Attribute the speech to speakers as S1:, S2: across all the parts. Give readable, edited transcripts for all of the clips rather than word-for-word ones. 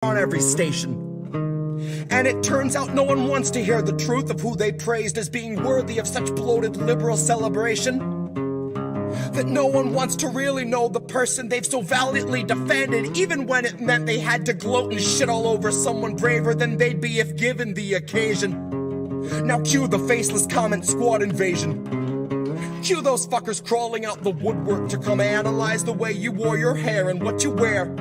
S1: on every station. And it turns out no one wants to hear the truth of who they praised as being worthy of such bloated liberal celebration. That no one wants to really know the person they've so valiantly defended, even when it meant they had to gloat and shit all over someone braver than they'd be if given the occasion. Now cue the faceless comment squad invasion. Cue those fuckers crawling out the woodwork to come analyze the way you wore your hair and what you wear.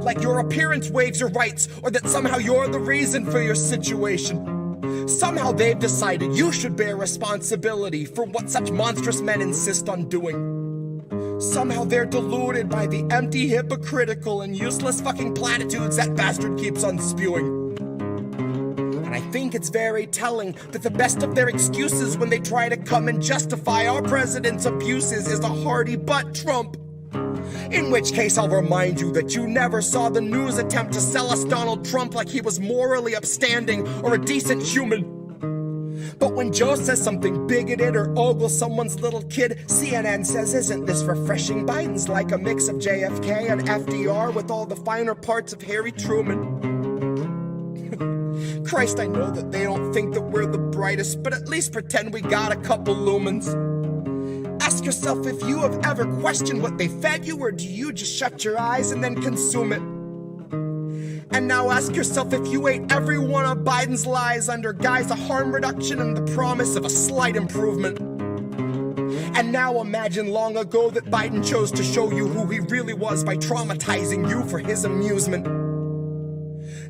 S1: Like your appearance waives your rights, or that somehow you're the reason for your situation. Somehow they've decided you should bear responsibility for what such monstrous men insist on doing. Somehow they're deluded by the empty, hypocritical, and useless fucking platitudes that bastard keeps on spewing. And I think it's very telling that the best of their excuses when they try to come and justify our president's abuses is a hearty butt Trump. In which case I'll remind you that you never saw the news attempt to sell us Donald Trump like he was morally upstanding or a decent human. But when Joe says something bigoted or ogles someone's little kid, CNN says, isn't this refreshing? Biden's like a mix of JFK and FDR with all the finer parts of Harry Truman. Christ, I know that they don't think that we're the brightest, but at least pretend we got a couple lumens. Ask yourself if you have ever questioned what they fed you, or do you just shut your eyes and then consume it? And now ask yourself if you ate every one of Biden's lies under guise of harm reduction and the promise of a slight improvement. And now imagine long ago that Biden chose to show you who he really was by traumatizing you for his amusement.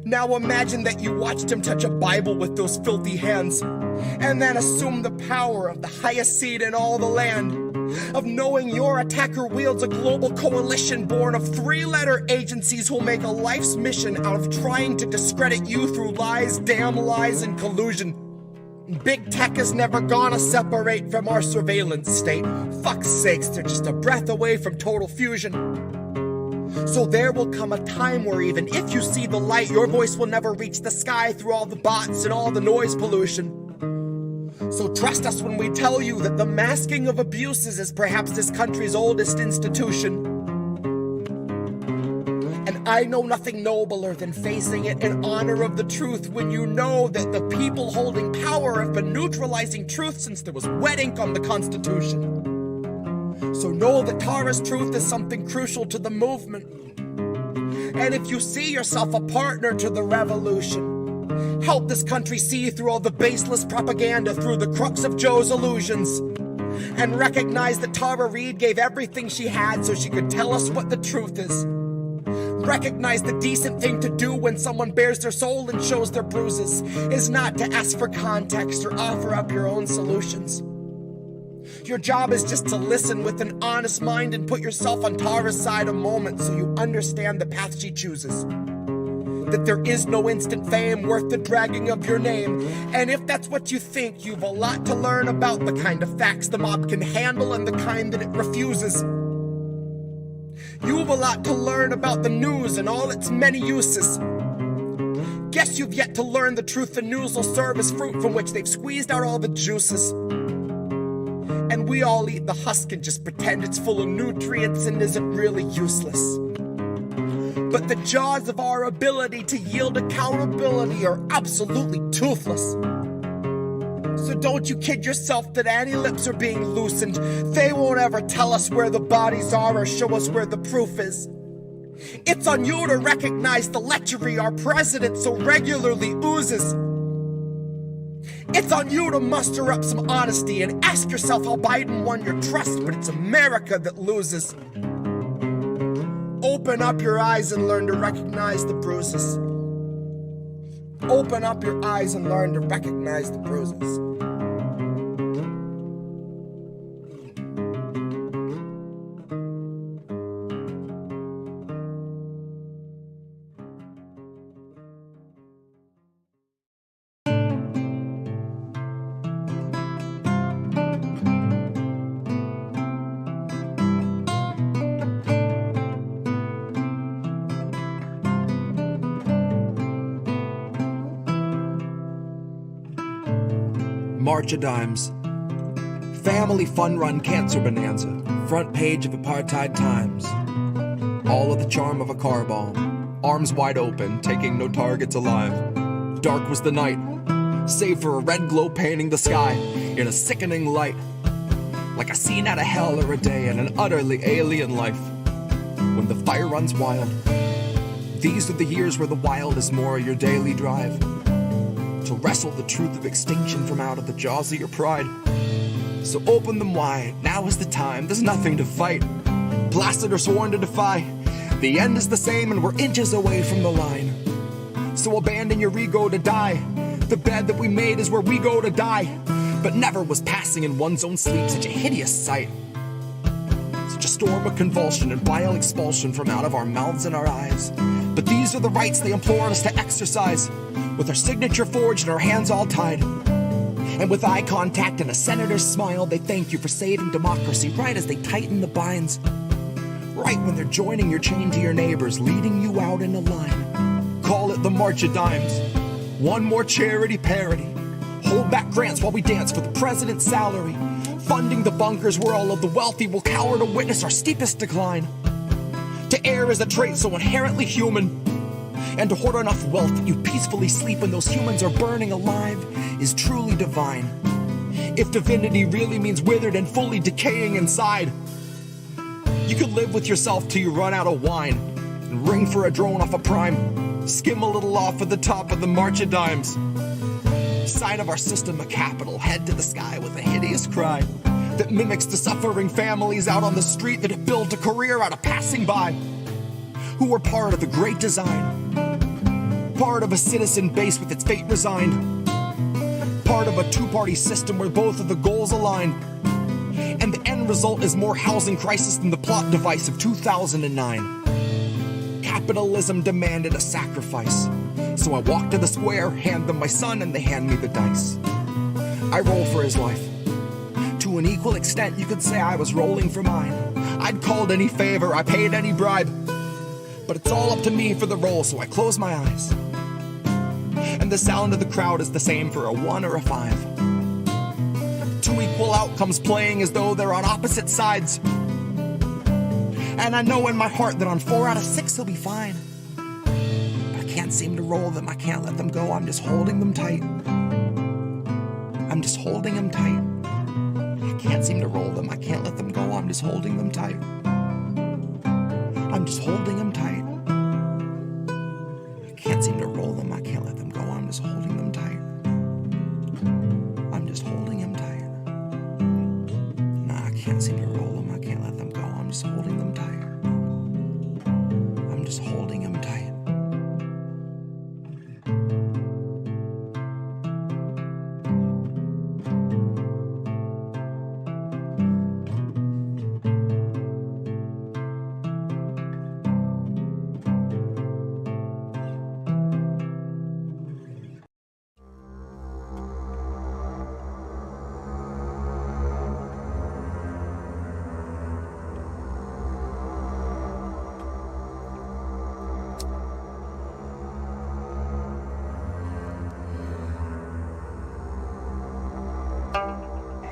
S1: Now imagine that you watched him touch a Bible with those filthy hands, and then assume the power of the highest seat in all the land, of knowing your attacker wields a global coalition born of three-letter agencies who'll make a life's mission out of trying to discredit you through lies, damn lies, and collusion. Big tech is never gonna separate from our surveillance state. Fuck's sakes, they're just a breath away from total fusion. So there will come a time where even if you see the light, your voice will never reach the sky through all the bots and all the noise pollution. So trust us when we tell you that the masking of abuses is perhaps this country's oldest institution. And I know nothing nobler than facing it in honor of the truth when you know that the people holding power have been neutralizing truth since there was wet ink on the Constitution. So know that Tara's truth is something crucial to the movement. And if you see yourself a partner to the revolution, help this country see through all the baseless propaganda through the crux of Joe's illusions. And recognize that Tara Reid gave everything she had so she could tell us what the truth is. Recognize the decent thing to do when someone bares their soul and shows their bruises is not to ask for context or offer up your own solutions. Your job is just to listen with an honest mind and put yourself on Tara's side a moment so you understand the path she chooses. That there is no instant fame worth the dragging of your name. And if that's what you think, you've a lot to learn about the kind of facts the mob can handle and the kind that it refuses. You've a lot to learn about the news and all its many uses. Guess you've yet to learn the truth the news will serve as fruit from which they've squeezed out all the juices. And we all eat the husk and just pretend it's full of nutrients and isn't really useless. But the jaws of our ability to yield accountability are absolutely toothless. So don't you kid yourself that any lips are being loosened. They won't ever tell us where the bodies are or show us where the proof is. It's on you to recognize the lechery our president so regularly oozes. It's on you to muster up some honesty and ask yourself how Biden won your trust, but it's America that loses. Open up your eyes and learn to recognize the bruises. Open up your eyes and learn to recognize the bruises. March of Dimes. Family fun run cancer bonanza. Front page of Apartheid Times. All of the charm of a car bomb. arms wide open, taking no targets alive. Dark was the night, save for a red glow painting the sky in a sickening light, like a scene out of hell or a day in an utterly alien life. When the fire runs wild, these are the years where the wild is more your daily drive, to wrestle the truth of extinction from out of the jaws of your pride. So open them wide, now is the time, there's nothing to fight. Blasted or sworn to defy, the end is the same and we're inches away from the line. So abandon your ego to die, the bed that we made is where we go to die. But never was passing in one's own sleep such a hideous sight, such a storm of convulsion and bile expulsion from out of our mouths and our eyes. But these are the rights they implore us to exercise, with our signature forged and our hands all tied. And with eye contact and a senator's smile, they thank you for saving democracy right as they tighten the binds. Right when they're joining your chain to your neighbors, leading you out in a line. Call it the March of Dimes. One more charity parody. Hold back grants while we dance for the president's salary. Funding the bunkers where all of the wealthy will cower to witness our steepest decline. To err is a trait so inherently human, and to hoard enough wealth that you peacefully sleep when those humans are burning alive is truly divine. If divinity really means withered and fully decaying inside, you could live with yourself till you run out of wine, and ring for a drone off a prime, skim a little off at the top of the March of Dimes. Sign of our system of capital, head to the sky with a hideous cry that mimics the suffering families out on the street that have built a career out of passing by, who were part of the great design, part of a citizen base with its fate resigned, part of a two-party system where both of the goals align, and the end result is more housing crisis than the plot device of 2009. Capitalism demanded a sacrifice, so I walk to the square, hand them my son, and they hand me the dice. I roll for his life. To an equal extent, you could say I was rolling for mine. I'd called any favor, I paid any bribe. But it's all up to me for the roll, so I close my eyes. And the sound of the crowd is the same for a 1 or a 5. Two equal outcomes playing as though they're on opposite sides. And I know in my heart that on 4 out of 6 he'll be fine. But I can't seem to roll them, I can't let them go, I'm just holding them tight. I'm just holding them tight. I can't seem to roll them, I can't let them go, I'm just holding them tight. I'm just holding them tight. I can't seem to roll them, I can't let them go, I'm just holding them tight. I'm just holding them tight. Nah, I can't seem to roll them, I can't let them go, I'm just holding them tight. I'm just holding them tight.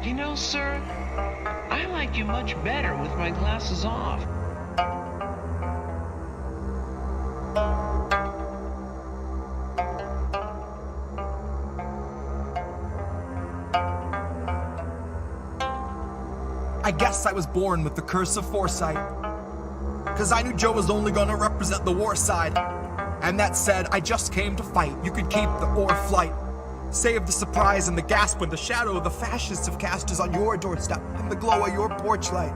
S2: You know, sir, I like you much better with my glasses off.
S1: I guess I was born with the curse of foresight, 'cause I knew Joe was only gonna represent the war side. And that said, I just came to fight. You could keep the or flight. Save the surprise and the gasp when the shadow of the fascists have cast is on your doorstep in the glow of your porch light.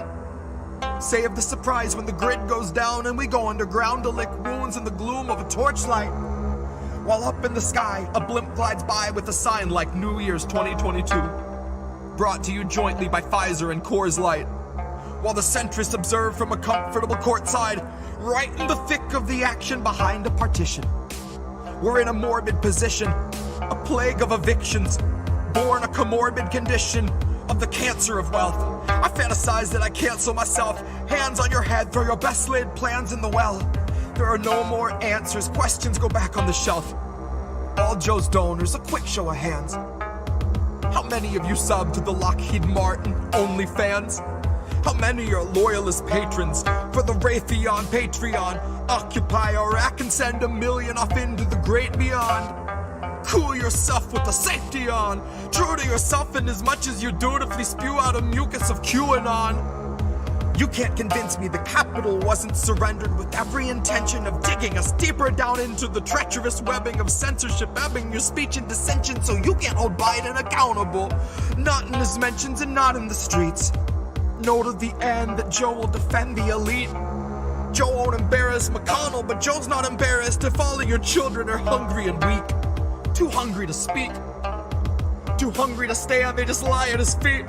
S1: Save the surprise when the grid goes down and we go underground to lick wounds in the gloom of a torchlight. While up in the sky, a blimp glides by with a sign like New Year's 2022. Brought to you jointly by Pfizer and Coors Light. While the centrists observe from a comfortable courtside, right in the thick of the action behind a partition. We're in a morbid position, a plague of evictions, born a comorbid condition of the cancer of wealth. I fantasize that I cancel myself, hands on your head, throw your best laid plans in the well. There are no more answers, questions go back on the shelf. All Joe's donors, a quick show of hands. How many of you sub to the Lockheed Martin OnlyFans? How many are loyalist patrons for the Raytheon Patreon? Occupy Iraq and send 1 million off into the great beyond. Cool yourself with the safety on. True to yourself in as much as you dutifully spew out a mucus of QAnon. You can't convince me the capital wasn't surrendered with every intention of digging us deeper down into the treacherous webbing of censorship, ebbing your speech and dissension so you can't hold Biden accountable. Not in his mentions and not in the streets. Know to the end that Joe will defend the elite. Joe won't embarrass McConnell, but Joe's not embarrassed if all of your children are hungry and weak. Too hungry to speak. Too hungry to stay and they just lie at his feet.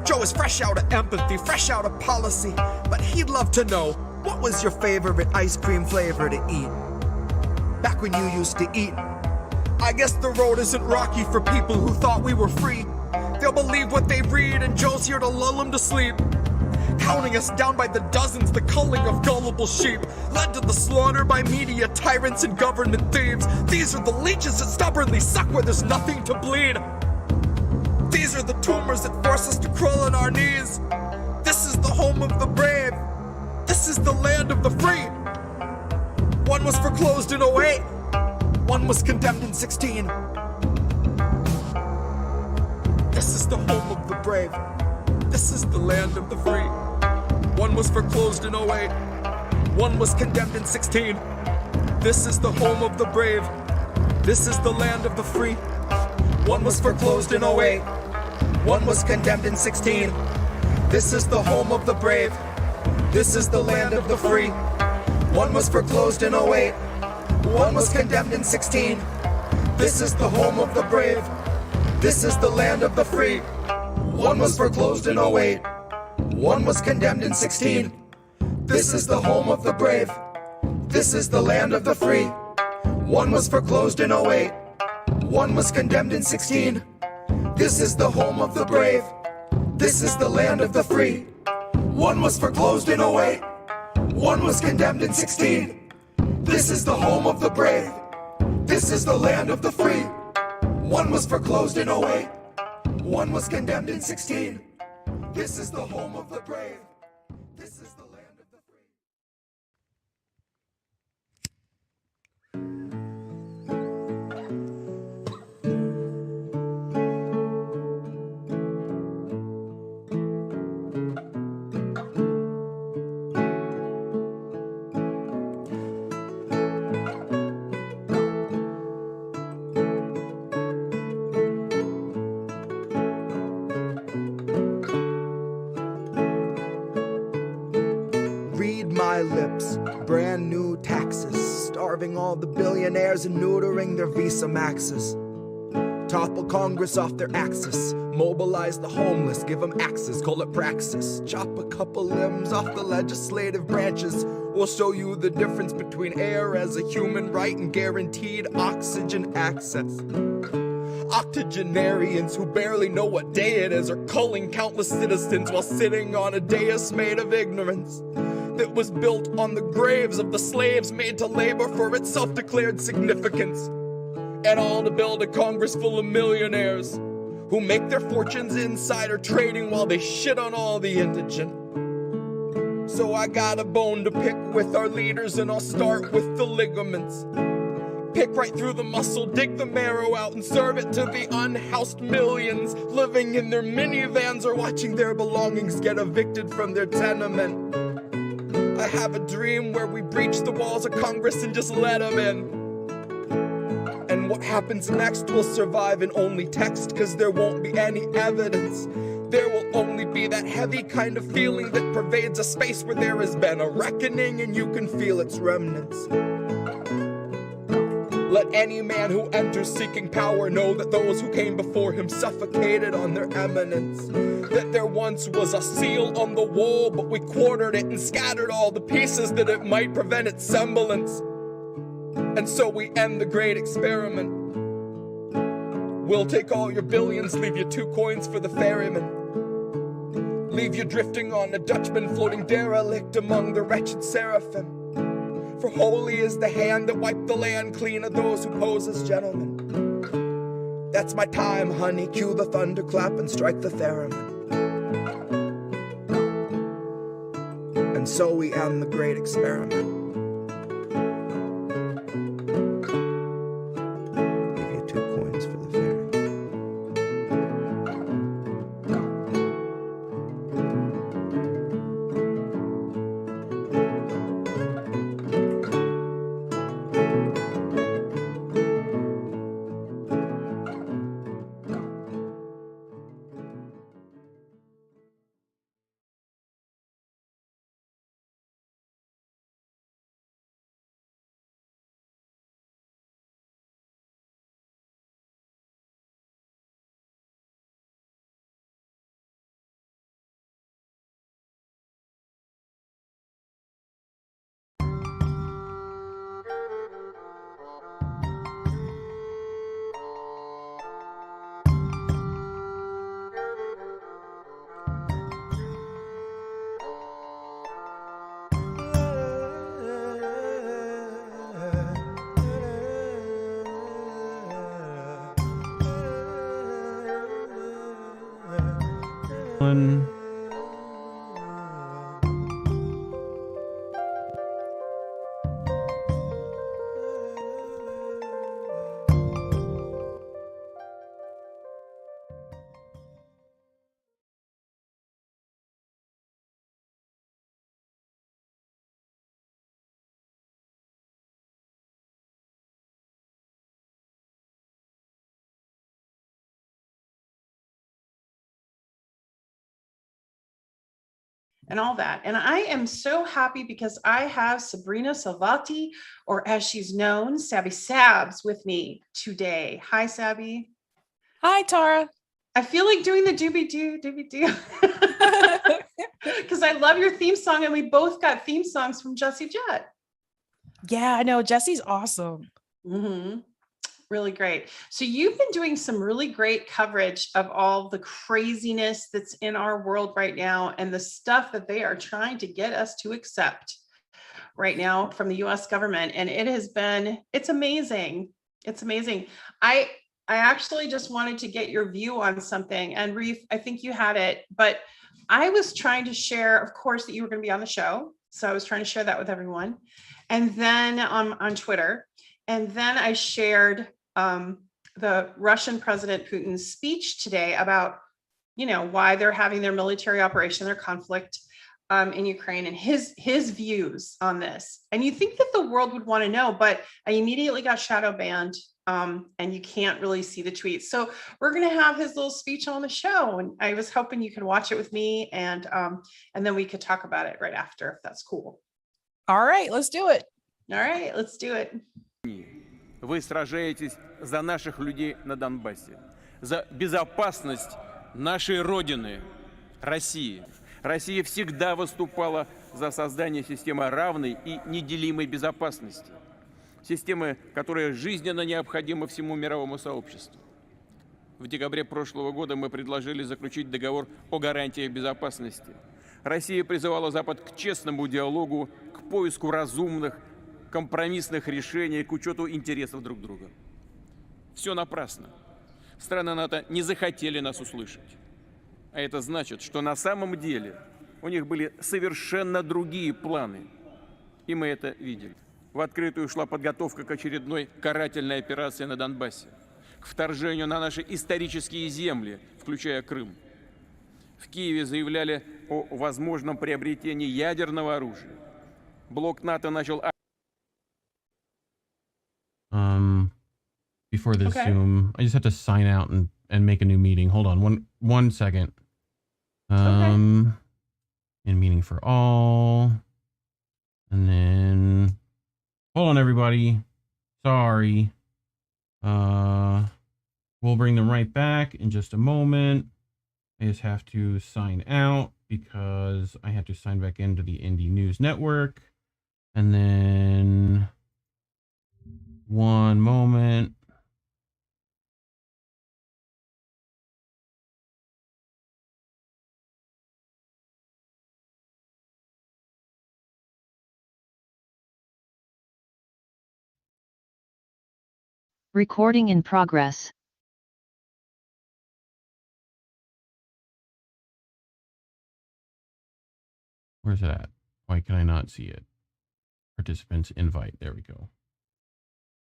S1: Joe is fresh out of empathy, fresh out of policy, but he'd love to know, what was your favorite ice cream flavor to eat? Back when you used to eat. I guess the road isn't rocky for people who thought we were free. They'll believe what they read and Joe's here to lull them to sleep. Counting us down by the dozens, the culling of gullible sheep, led to the slaughter by media tyrants and government thieves. These are the leeches that stubbornly suck where there's nothing to bleed. These are the tumors that force us to crawl on our knees. This is the home of the brave. This is the land of the free. One was foreclosed in 08. One was condemned in 16. This is the home of the brave. This is the land of the free. One was foreclosed in 08. One was condemned in 16. This is the home of the brave. This is the land of the free. One was foreclosed in 08. One was condemned in 16. This is the home of the brave. This is the land of the free. One was foreclosed in 08. One was condemned in 16. This is the home of the brave. This is the land of the free. One was foreclosed in 08. One was condemned in 16. This is the home of the brave. This is the land of the free. One was foreclosed in 08. One was condemned in 16. This is the home of the brave. This is the land of the free. One was foreclosed in 08. One was condemned in 16. This is the home of the brave. This is the land of the free. One was foreclosed in 08. One was condemned in 16. This is the home of the brave. This is the land of the free. My lips, brand new taxes, starving all the billionaires and neutering their Visa Maxes. Topple Congress off their axis, mobilize the homeless, give them axes, call it praxis. Chop a couple limbs off the legislative branches. We'll show you the difference between air as a human right and guaranteed oxygen access. Octogenarians who barely know what day it is are culling countless citizens while sitting on a dais made of ignorance that was built on the graves of the slaves made to labor for its self-declared significance. And all to build a Congress full of millionaires who make their fortunes insider trading while they shit on all the indigent. So I got a bone to pick with our leaders, and I'll start with the ligaments. Pick right through the muscle, dig the marrow out, and serve it to the unhoused millions living in their minivans or watching their belongings get evicted from their tenement. I have a dream where we breach the walls of Congress and just let them in. And what happens next will survive in only text, cause there won't be any evidence. There will only be that heavy kind of feeling that pervades a space where there has been a reckoning and you can feel its remnants. Let any man who enters seeking power know that those who came before him suffocated on their eminence. That there once was a seal on the wall, but we quartered it and scattered all the pieces that it might prevent its semblance. And so we end the great experiment. We'll take all your billions, leave you 2 coins for the ferryman. Leave you drifting on a Dutchman floating derelict among the wretched seraphim. For holy is the hand that wiped the land clean of those who pose as gentlemen. That's my time, honey, cue the thunderclap and strike the theremin. And so we end the great experiment.
S3: and all that. And I am so happy because I have Sabrina Salvati, or as she's known, Sabby Sabs, with me today. Hi, Sabby.
S4: Hi, Tara.
S3: I feel like doing the doobie-doo, doobie-doo. Because I love your theme song, and we both got theme songs from Jessie Jett.
S4: Yeah, I know. Jessie's awesome.
S3: Mm-hmm. Really great. So you've been doing some really great coverage of all the craziness that's in our world right now and the stuff that they are trying to get us to accept right now from the US government. And it's amazing. It's amazing. I actually just wanted to get your view on something, and Reef, I think you had it, but I was trying to share, of course, that you were going to be on the show. So I was trying to share that with everyone. And then on Twitter, and then I shared the Russian President Putin's speech today about, why they're having their military operation, their conflict in Ukraine, and his views on this. And you think that the world would want to know, but I immediately got shadow banned, and you can't really see the tweets. So we're going to have his little speech on the show, and I was hoping you could watch it with me, and then we could talk about it right after, if that's cool.
S4: All right, let's do it.
S3: All right, let's do it.
S5: Вы сражаетесь за наших людей на Донбассе, за безопасность нашей Родины, России. Россия всегда выступала за создание системы равной и неделимой безопасности. Системы, которая жизненно необходима всему мировому сообществу. В декабре прошлого года мы предложили заключить договор о гарантиях безопасности. Россия призывала Запад к честному диалогу, к поиску разумных, компромиссных решений к учету интересов друг друга. Все напрасно. Страны НАТО не захотели нас услышать. А это значит, что на самом деле у них были совершенно другие планы. И мы это видели. В открытую шла подготовка к очередной карательной операции на Донбассе, к вторжению на наши исторические земли, включая Крым. В Киеве заявляли о возможном приобретении ядерного оружия. Блок НАТО начал...
S6: Before this Zoom, I just have to sign out and make a new meeting. Hold on one second. In meeting for all. And then hold on, everybody. Sorry. We'll bring them right back in just a moment. I just have to sign out because I have to sign back into the Indie News Network. And then one moment.
S7: Recording in progress.
S6: Where's it at? Why can I not see it? Participants invite. There we go.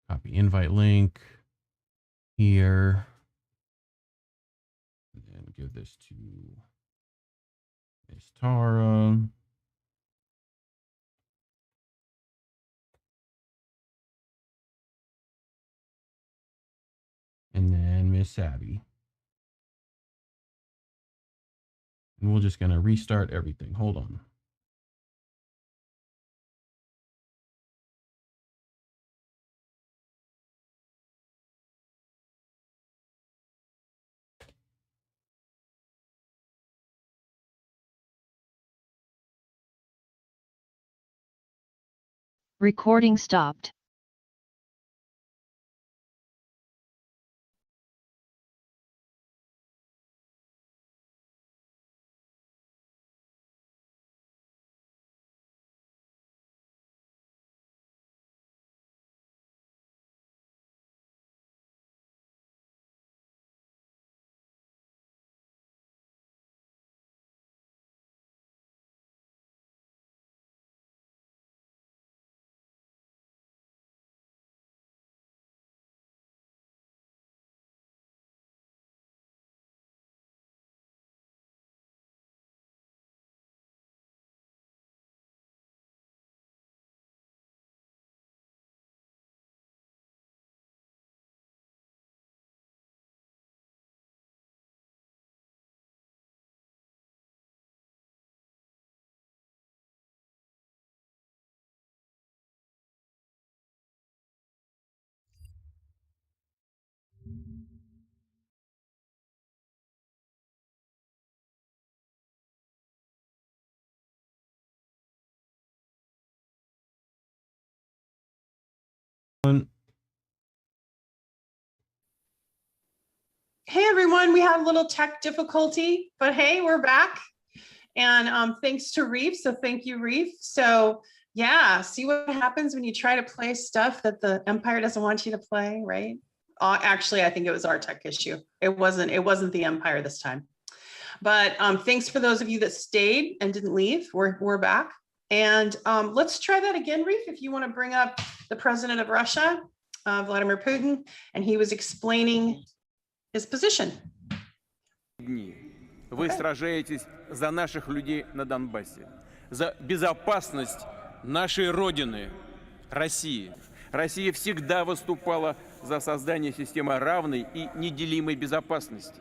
S6: Copy invite link here. And then give this to Miss Tara. And then Miss Sabby. And we're just going to restart everything. Hold on.
S7: Recording stopped.
S3: Hey everyone, we had a little tech difficulty, but hey, we're back. And thanks to Reef, so thank you, Reef. So yeah, see what happens when you try to play stuff that the Empire doesn't want you to play, right? Actually, I think it was our tech issue. It wasn't the Empire this time. But thanks for those of you that stayed and didn't leave. We're back. And let's try that again, Reef, if you want to bring up the president of Russia, Vladimir Putin, and he was explaining his position.
S5: Вы сражаетесь за наших людей на Донбассе, за безопасность нашей Родины, России. Россия всегда выступала за создание системы равной и неделимой безопасности.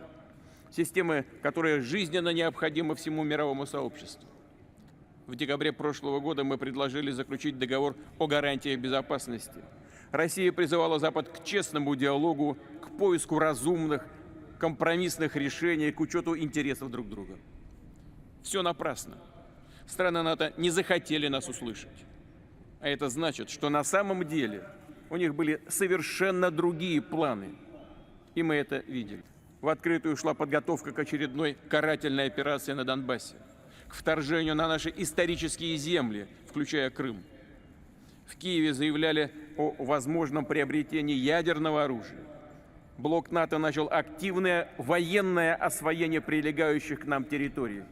S5: Системы, которая жизненно необходима всему мировому сообществу. В декабре прошлого года мы предложили заключить договор о гарантиях безопасности. Россия призывала Запад к честному диалогу, к поиску разумных, компромиссных решений, к учету интересов друг друга. Все напрасно. Страны НАТО не захотели нас услышать. А это значит, что на самом деле у них были совершенно другие планы. И мы это видели. В открытую шла подготовка к очередной карательной операции на Донбассе, к вторжению на наши исторические земли, включая Крым. В Киеве заявляли о возможном приобретении ядерного оружия. Блок НАТО начал активное военное освоение прилегающих к нам территорий.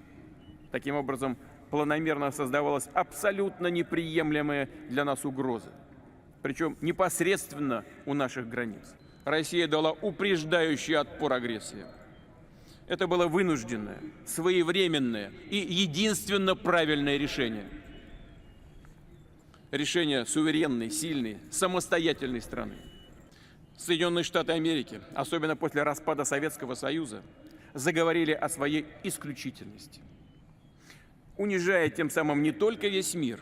S5: Таким образом, планомерно создавалась абсолютно неприемлемая для нас угроза, причем непосредственно у наших границ. Россия дала упреждающий отпор агрессии. Это было вынужденное, своевременное и единственно правильное решение. Решение суверенной, сильной, самостоятельной страны. Соединенные Штаты Америки, особенно после распада Советского Союза, заговорили о своей исключительности, унижая тем самым не только весь мир,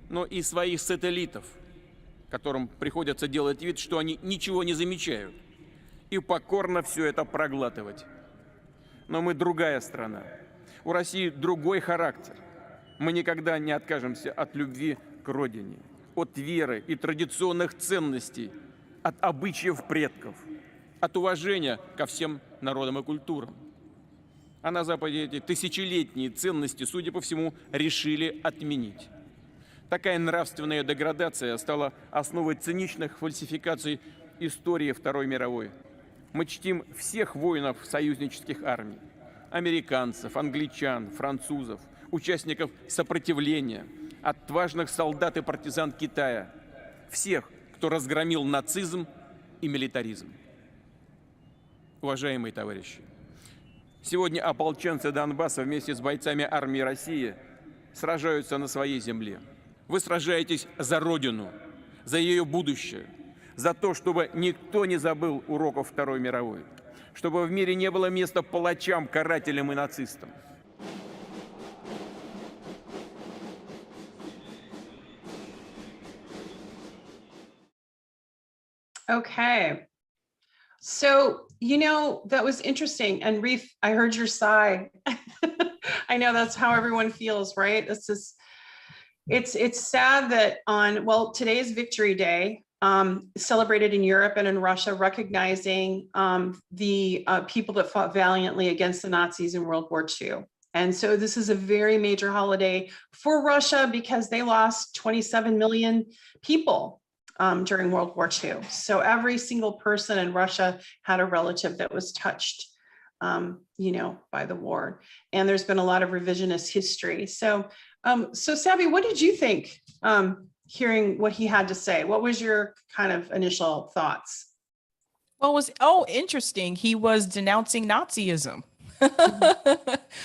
S5: но и своих сателлитов, которым приходится делать вид, что они ничего не замечают, и покорно все это проглатывать. Но мы другая страна. У России другой характер. Мы никогда не откажемся от любви к родине, от веры и традиционных ценностей, от обычаев предков, от уважения ко всем народам и культурам. А на Западе эти тысячелетние ценности, судя по всему, решили отменить. Такая нравственная деградация стала основой циничных фальсификаций истории Второй мировой. Мы чтим всех воинов союзнических армий, американцев, англичан, французов, участников сопротивления, отважных солдат и партизан Китая, всех, кто разгромил нацизм и милитаризм. Уважаемые товарищи, сегодня ополченцы Донбасса вместе с бойцами армии России сражаются на своей земле. Вы сражаетесь за Родину, за ее будущее, за то, чтобы никто не забыл уроков Второй мировой, чтобы в мире не было места палачам, карателям и нацистам.
S3: Okay. So, that was interesting. And Reef, I heard your sigh. I know that's how everyone feels, right? It's sad that today's Victory Day, celebrated in Europe and in Russia, recognizing the people that fought valiantly against the Nazis in World War II. And so this is a very major holiday for Russia because they lost 27 million people during World War II. So every single person in Russia had a relative that was touched, by the war. And there's been a lot of revisionist history. So Sabby, what did you think hearing what he had to say? What was your kind of initial thoughts?
S4: Well, interesting. He was denouncing Nazism,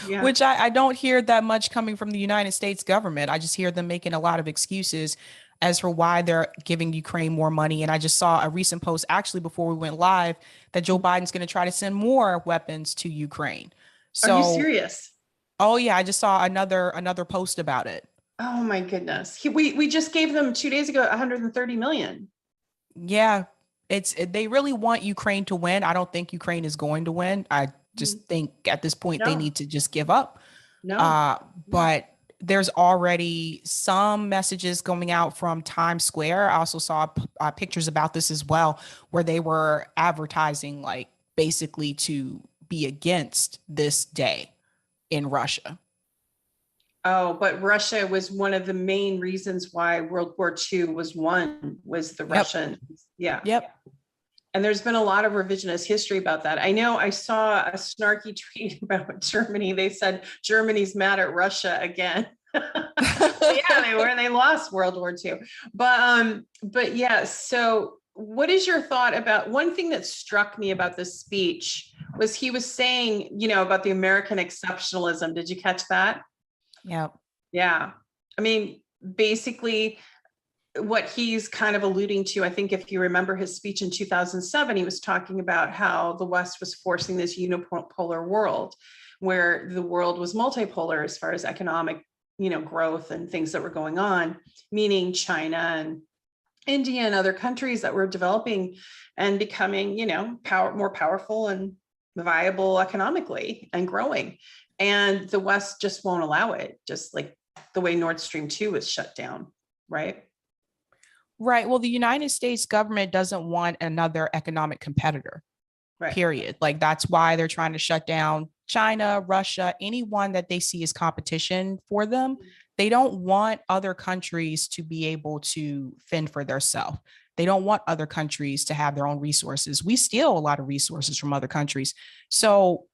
S3: Yeah.
S4: which I don't hear that much coming from the United States government. I just hear them making a lot of excuses as for why they're giving Ukraine more money. And I just saw a recent post actually before we went live that Joe Biden's going to try to send more weapons to Ukraine. So,
S3: are you serious?
S4: Oh yeah, I just saw another post about it.
S3: Oh my goodness. We just gave them 2 days ago 130 million.
S4: Yeah, they really want Ukraine to win. I don't think Ukraine is going to win. I just think at this point they need to just give up.
S3: No.
S4: But there's already some messages going out from Times Square. I also saw pictures about this as well, where they were advertising like basically to be against this day in Russia.
S3: Oh, but Russia was one of the main reasons why World War II was won, was the Russians. Yeah.
S4: Yep.
S3: And there's been a lot of revisionist history about that. I know I saw a snarky tweet about Germany. They said Germany's mad at Russia again. Yeah, they were. They lost World War II. But yeah, so what is your thought about, one thing that struck me about this speech was he was saying, you know, about the American exceptionalism. Did you catch that?
S4: Yeah.
S3: Yeah. I mean, basically what he's kind of alluding to, I think if you remember his speech in 2007, he was talking about how the West was forcing this unipolar world where the world was multipolar as far as economic, you know, growth and things that were going on, meaning China and India and other countries that were developing and becoming, you know, more powerful and viable economically and growing. And the West just won't allow it, just like the way Nord Stream 2 was shut down, right?
S4: Right. Well, the United States government doesn't want another economic competitor,
S3: Right.
S4: period. Like that's why they're trying to shut down China, Russia, anyone that they see as competition for them. They don't want other countries to be able to fend for themselves. They don't want other countries to have their own resources. We steal a lot of resources from other countries. So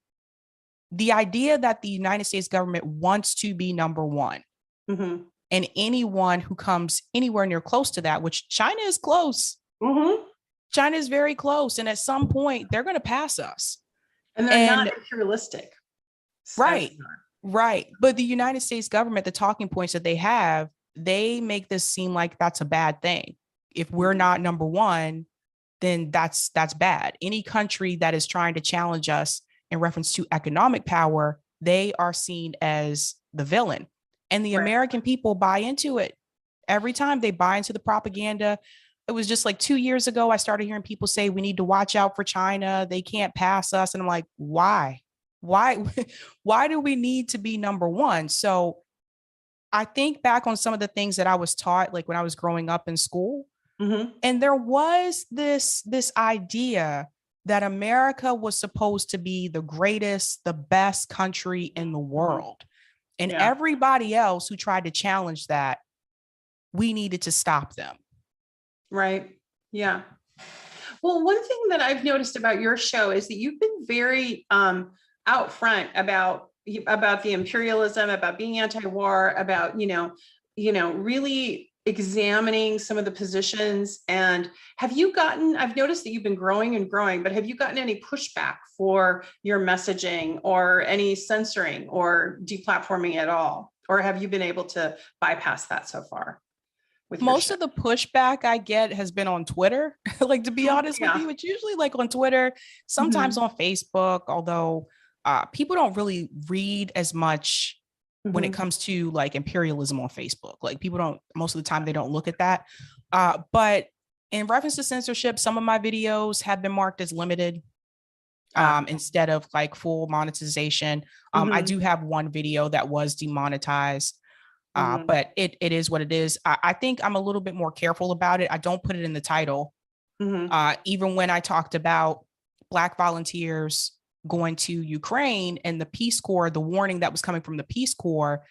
S4: the idea that the United States government wants to be number one,
S3: Mm-hmm.
S4: and anyone who comes anywhere near close to that, which China is close.
S3: Mm-hmm.
S4: China is very close. And at some point, they're going to pass us.
S3: And they're not imperialistic.
S4: Right. Right. But the United States government, the talking points that they have, they make this seem like that's a bad thing. If we're not number one, then that's bad. Any country that is trying to challenge us in reference to economic power, they are seen as the villain. And the American people buy into it. Every time they buy into the propaganda. It was just like 2 years ago, I started hearing people say, we need to watch out for China. They can't pass us. And I'm like, why? Why do we need to be number one? So I think back on some of the things that I was taught, like when I was growing up in school, and there was this idea that America was supposed to be the greatest, the best country in the world. And everybody else who tried to challenge that, we needed to stop them. Right. Yeah. Well, one thing that I've noticed about your show is that you've been very out front about the imperialism, about being anti-war, about, really examining some of the positions. And have you gotten, I've noticed that you've been growing and growing, but have you gotten any pushback for your messaging or any censoring or deplatforming at all? Or have you been able to bypass that so far? Most of the pushback I get has been on Twitter. Like, to be honest with you, it's usually like on Twitter, sometimes on Facebook, although people don't really read as much when it comes to like imperialism on Facebook. Like people don't, most of the time they don't look at that. But in reference to censorship, some of my videos have been marked as limited instead of like full monetization. I do have one video that was demonetized. But it is what it is. I think I'm a little bit more careful about it. I don't put it in the title. Even when I talked about Black volunteers going to Ukraine and the Peace Corps, the warning that was coming from the Peace Corps,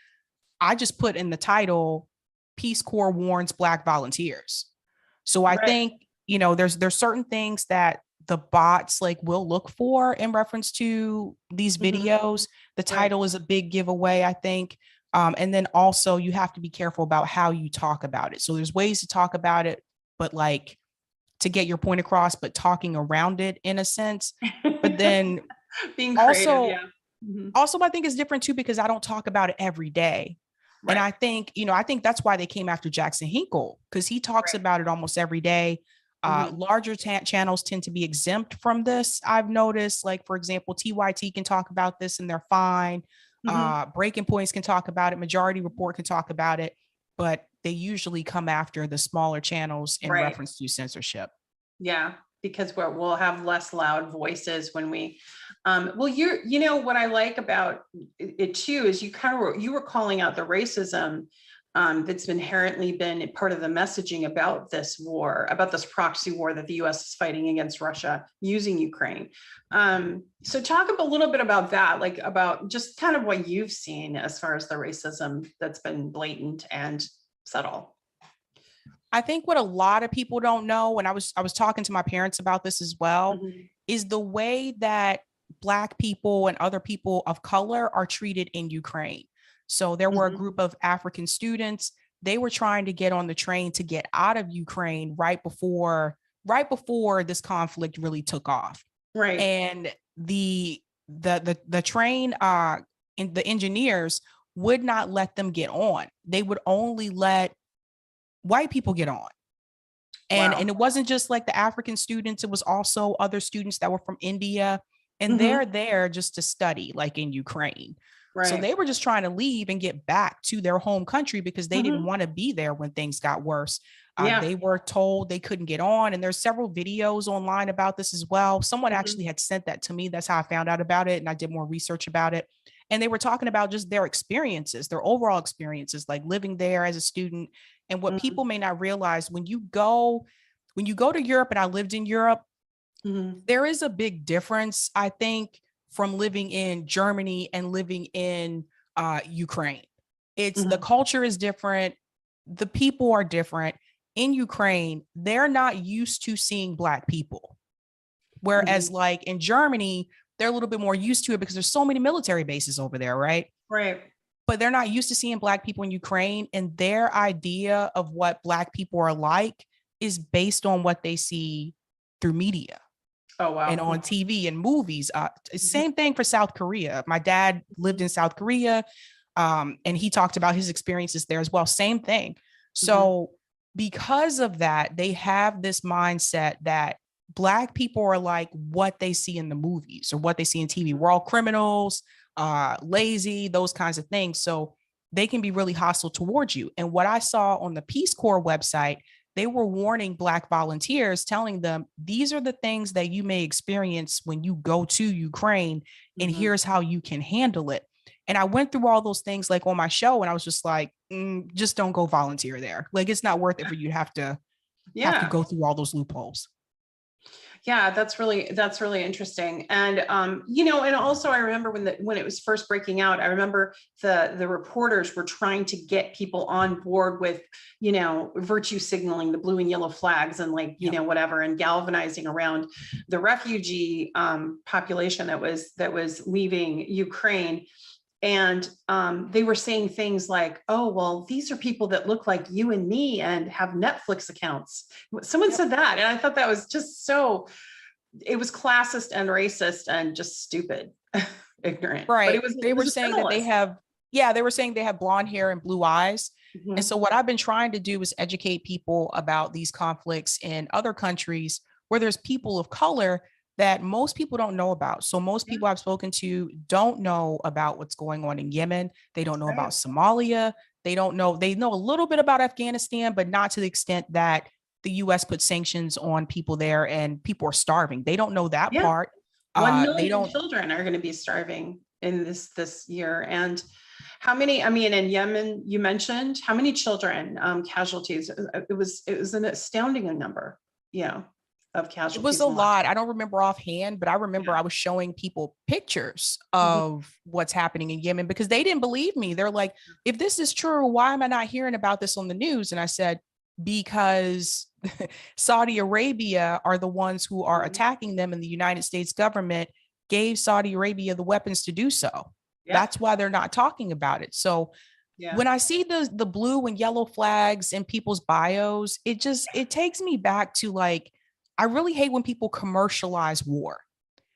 S4: I just put in the title, Peace Corps warns Black volunteers. So I think, there's certain things that the bots like will look for in reference to these videos. The title is a big giveaway, I think. And then also you have to be careful about how you talk about it. So there's ways to talk about it, but like to get your point across, but talking around it in a sense. But then being creative, also, I think it's different too, because I don't talk about it every day. And I think, I think that's why they came after Jackson Hinkle, because he talks about it almost every day. Larger channels tend to be exempt from this. I've noticed, like, for example, TYT can talk about this and they're fine. Breaking Points can talk about it. Majority Report can talk about it, but they usually come after the smaller channels in reference to censorship. Yeah.
S3: because we'll have less loud voices when we, well, you know, what I like about it too, is you were calling out the racism that's inherently been part of the messaging about this war, about this proxy war that the US is fighting against Russia using Ukraine. So talk a little bit about that, like about just kind of what you've seen as far as the racism that's been blatant and subtle.
S4: I think what a lot of people don't know, and I was talking to my parents about this as well, is the way that Black people and other people of color are treated in Ukraine. So there were a group of African students. They were trying to get on the train to get out of Ukraine right before this conflict really took off.
S3: Right.
S4: And the train and the engineers would not let them get on. They would only let white people get on. And, and it wasn't just like the African students, it was also other students that were from India, and they're there just to study, like in Ukraine. Right. So they were just trying to leave and get back to their home country because they didn't want to be there when things got worse. They were told they couldn't get on. And there's several videos online about this as well. Someone actually had sent that to me. That's how I found out about it. And I did more research about it. And they were talking about just their experiences, their overall experiences, like living there as a student. And what people may not realize, when you go to Europe, and I lived in Europe, there is a big difference, I think, from living in Germany and living in Ukraine. It's the culture is different. The people are different. In Ukraine, they're not used to seeing Black people. Whereas like in Germany, they're a little bit more used to it because there's so many military bases over there, right?
S3: Right.
S4: But they're not used to seeing Black people in Ukraine, and their idea of what Black people are like is based on what they see through media. Oh, wow. And on TV and movies. Same thing for South Korea. My dad lived in South Korea, and he talked about his experiences there as well. Same thing. So because of that, they have this mindset that Black people are like what they see in the movies or what they see in TV. We're all criminals, lazy, those kinds of things. So they can be really hostile towards you. And what I saw on the Peace Corps website, they were warning Black volunteers, telling them, these are the things that you may experience when you go to Ukraine, and here's how you can handle it. And I went through all those things like on my show, and I was just like, just don't go volunteer there. Like, it's not worth it for you to have to go through all those loopholes.
S3: Yeah, that's really interesting. And, you know, and also I remember when it was first breaking out, I remember the reporters were trying to get people on board with, you know, virtue signaling, the blue and yellow flags, and like, you know, whatever, and galvanizing around the refugee population that was leaving Ukraine. And they were saying things like, oh, well, these are people that look like you and me and have Netflix accounts. Someone said that. And I thought that was just it was classist and racist and just stupid, ignorant. Right. But
S4: they were saying that they were saying they have blonde hair and blue eyes. And so what I've been trying to do is educate people about these conflicts in other countries where there's people of color that most people don't know about. So most people I've spoken to don't know about what's going on in Yemen. They don't know about Somalia. They know a little bit about Afghanistan, but not to the extent that the US put sanctions on people there and people are starving. They don't know that part.
S3: 1 million children are going to be starving in this year. And how many, I mean, in Yemen, you mentioned how many children casualties? It was an astounding number, of casualties.
S4: It was a lot. I don't remember offhand, but I remember I was showing people pictures of what's happening in Yemen because they didn't believe me. They're like, if this is true, why am I not hearing about this on the news? And I said, because Saudi Arabia are the ones who are attacking them, and the United States government gave Saudi Arabia the weapons to do so. That's why they're not talking about it. So when I see the blue and yellow flags in people's bios, it takes me back to like, I really hate when people commercialize war.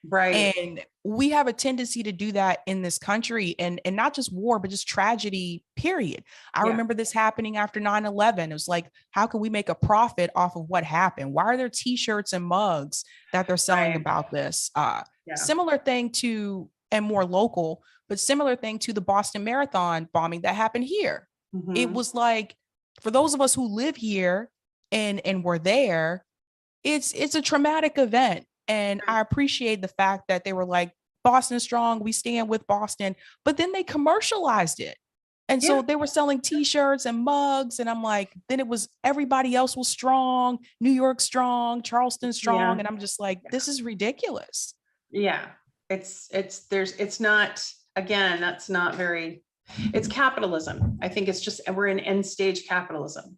S4: Right. And we have a tendency to do that in this country, and not just war, but just tragedy, period. I remember this happening after 9/11. It was like, how can we make a profit off of what happened? Why are there t-shirts and mugs that they're selling about this? Similar thing to, and more local, but similar thing to the Boston Marathon bombing that happened here. It was like, for those of us who live here and were there, it's a traumatic event. And I appreciate the fact that they were like, Boston is strong, we stand with Boston, but then they commercialized it. And so they were selling t-shirts and mugs. And I'm like, then it was everybody else was strong, New York strong, Charleston strong. And I'm just like, this is ridiculous.
S3: Yeah. It's not, again, that's not very, it's capitalism. I think it's just, we're in end stage capitalism,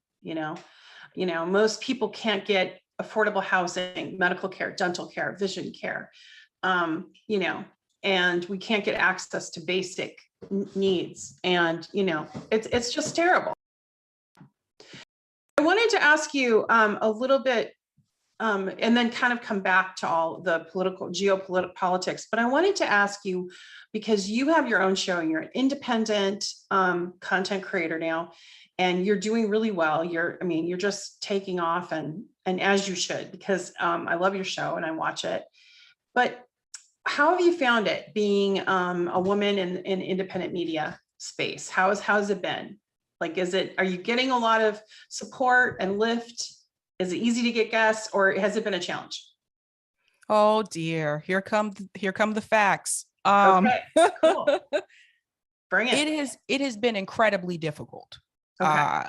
S3: most people can't get affordable housing, medical care, dental care, vision care, and we can't get access to basic needs. And, it's just terrible. I wanted to ask you a little bit, and then kind of come back to all the geopolitical politics, but I wanted to ask you, because you have your own show and you're an independent content creator now, and you're doing really well. You're just taking off, and as you should, because I love your show and I watch it. But how have you found it being a woman in independent media space? How's it been? Like, are you getting a lot of support and lift? Is it easy to get guests, or has it been a challenge?
S4: Oh dear, here come the facts.
S3: Okay, cool. Bring it.
S4: It has been incredibly difficult.
S3: Okay.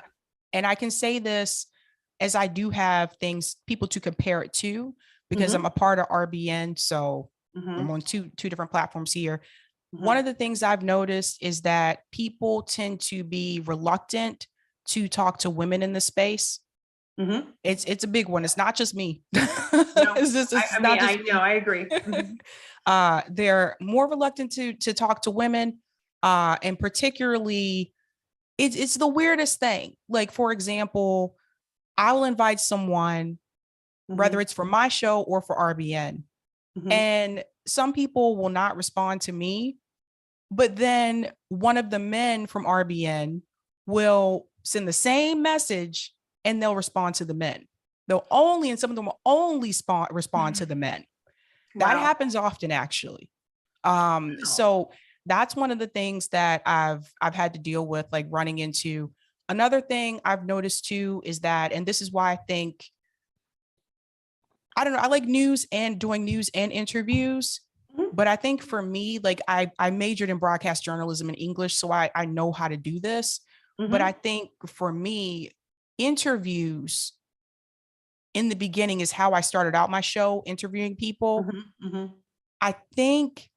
S4: And I can say this as I do have people to compare it to, because I'm a part of RBN. So I'm on two different platforms here. One of the things I've noticed is that people tend to be reluctant to talk to women in the space. It's a big one. It's not just me.
S3: I agree.
S4: They're more reluctant to talk to women, and particularly, it's the weirdest thing. Like, for example, I will invite someone, whether it's for my show or for RBN, and some people will not respond to me, but then one of the men from RBN will send the same message and they'll respond to the men. And some of them will only respond to the men. That happens often, actually. So that's one of the things that I've had to deal with, like running into. Another thing I've noticed too is that, and this is why I think, I don't know, I like news and doing news and interviews, but I think for me, like I majored in broadcast journalism in English, so I know how to do this. But I think for me, interviews in the beginning is how I started out my show, interviewing people. I think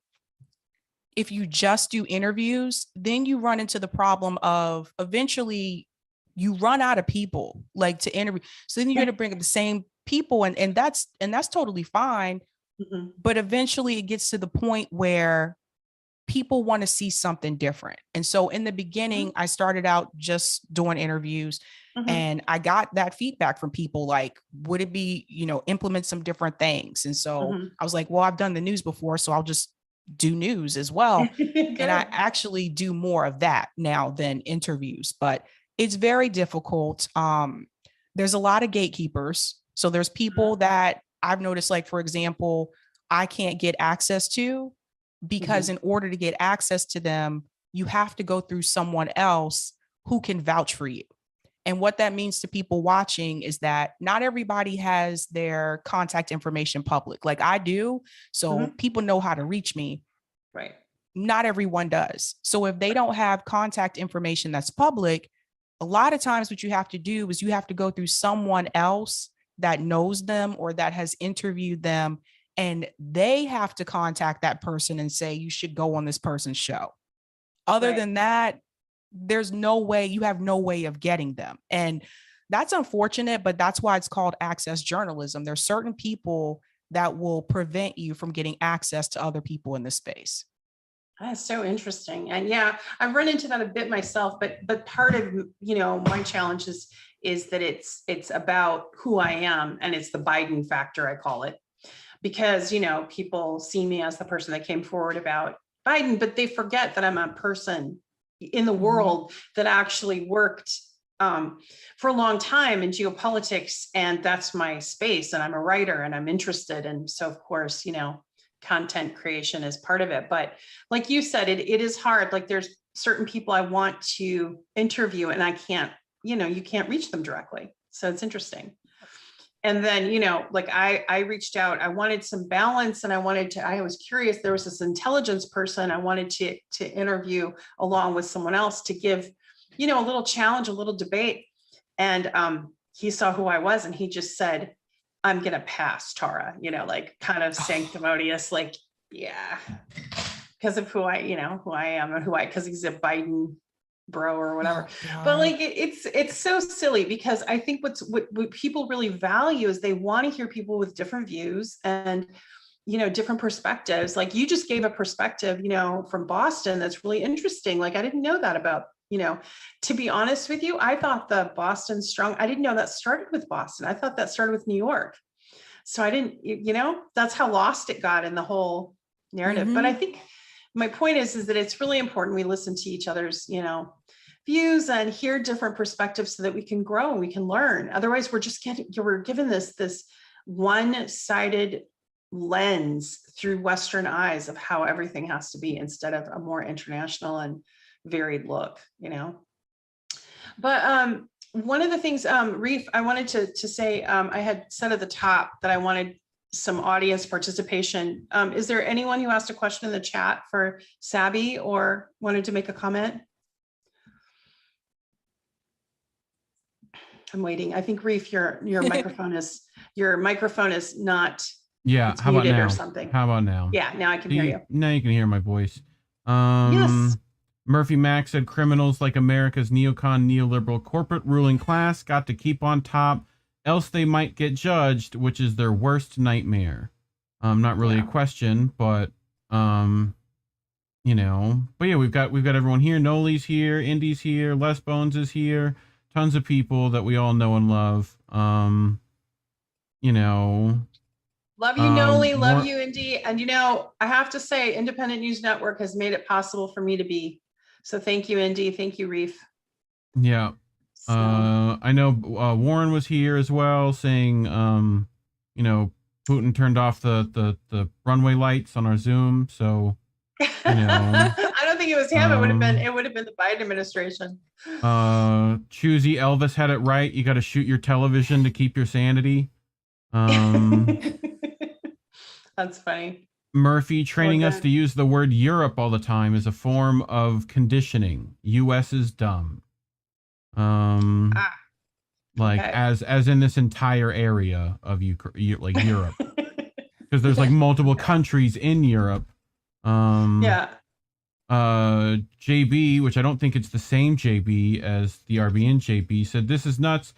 S4: if you just do interviews, then you run into the problem of eventually you run out of people like to interview. So then you're going to bring up the same people, and that's totally fine. But eventually it gets to the point where people want to see something different. And so in the beginning, I started out just doing interviews, and I got that feedback from people like, would it be, implement some different things? And so I was like, well, I've done the news before, so I'll just do news as well. And I actually do more of that now than interviews, but it's very difficult. There's a lot of gatekeepers. So there's people that I've noticed, like, for example, I can't get access to, because in order to get access to them, you have to go through someone else who can vouch for you. And what that means to people watching is that not everybody has their contact information public, like I do. So people know how to reach me.
S3: Right.
S4: Not everyone does. So if they don't have contact information that's public, a lot of times what you have to do is you have to go through someone else that knows them or that has interviewed them, and they have to contact that person and say, you should go on this person's show. Other than that, there's no way, you have no way of getting them. And that's unfortunate, but that's why it's called access journalism. There's certain people that will prevent you from getting access to other people in this space.
S3: That's so interesting. And yeah, I've run into that a bit myself, but part of, my challenge is that it's about who I am, and it's the Biden factor, I call it, because, people see me as the person that came forward about Biden, but they forget that I'm a person in the world that actually worked for a long time in geopolitics, and that's my space, and I'm a writer and I'm interested. And so of course, content creation is part of it. But like you said, it is hard. Like, there's certain people I want to interview and I can't, you can't reach them directly. So it's interesting. And then, you know, like I reached out, I wanted some balance, and I was curious, there was this intelligence person I wanted to interview along with someone else to give, you know, a little challenge, a little debate. And he saw who I was, and he just said, I'm going to pass, Tara, you know, like kind of sanctimonious, like, yeah, because of who I am and because he's a Biden bro or whatever. But like, it's so silly, because I think what people really value is they want to hear people with different views and, you know, different perspectives. Like you just gave a perspective, you know, from Boston that's really interesting. Like I didn't know that about, you know, to be honest with you, I thought the Boston strong, I didn't know that started with Boston. I thought that started with New York. So I didn't, you know, that's how lost it got in the whole narrative. But I think my point is that it's really important we listen to each other's, you know, views and hear different perspectives so that we can grow and we can learn. Otherwise, we're given this one-sided lens through Western eyes of how everything has to be, instead of a more international and varied look, you know. But one of the things, Reef, I wanted to say, I had said at the top that I wanted some audience participation. Is there anyone who asked a question in the chat for Sabby or wanted to make a comment? I'm waiting. I think Reef, your microphone is not.
S6: Yeah. How about now?
S3: Or something.
S6: How about now?
S3: Yeah, now I can hear you.
S6: Now you can hear my voice.
S3: Yes.
S6: Murphy Mack said criminals like America's neocon neoliberal corporate ruling class got to keep on top, else they might get judged, which is their worst nightmare. Not really a question, but you know, but yeah, we've got everyone here. Noli's here, Indy's here, Les Bones is here, tons of people that we all know and love. You know,
S3: love you, Noli, love you, Indy. And you know, I have to say, Independent News Network has made it possible for me to be. So thank you, Indy. Thank you, Reef.
S6: Yeah.
S3: So.
S6: I know Warren was here as well, saying, you know, Putin turned off the runway lights on our Zoom, so you know.
S3: I don't think it was him. It would have been the Biden administration.
S6: Choosy Elvis had it right. You got to shoot your television to keep your sanity.
S3: That's funny.
S6: Murphy training us to use the word Europe all the time is a form of conditioning. US is dumb. Like okay. as in this entire area of like Europe, because there's like multiple countries in Europe. JB, which I don't think it's the same JB as the RBN JB, said this is nuts.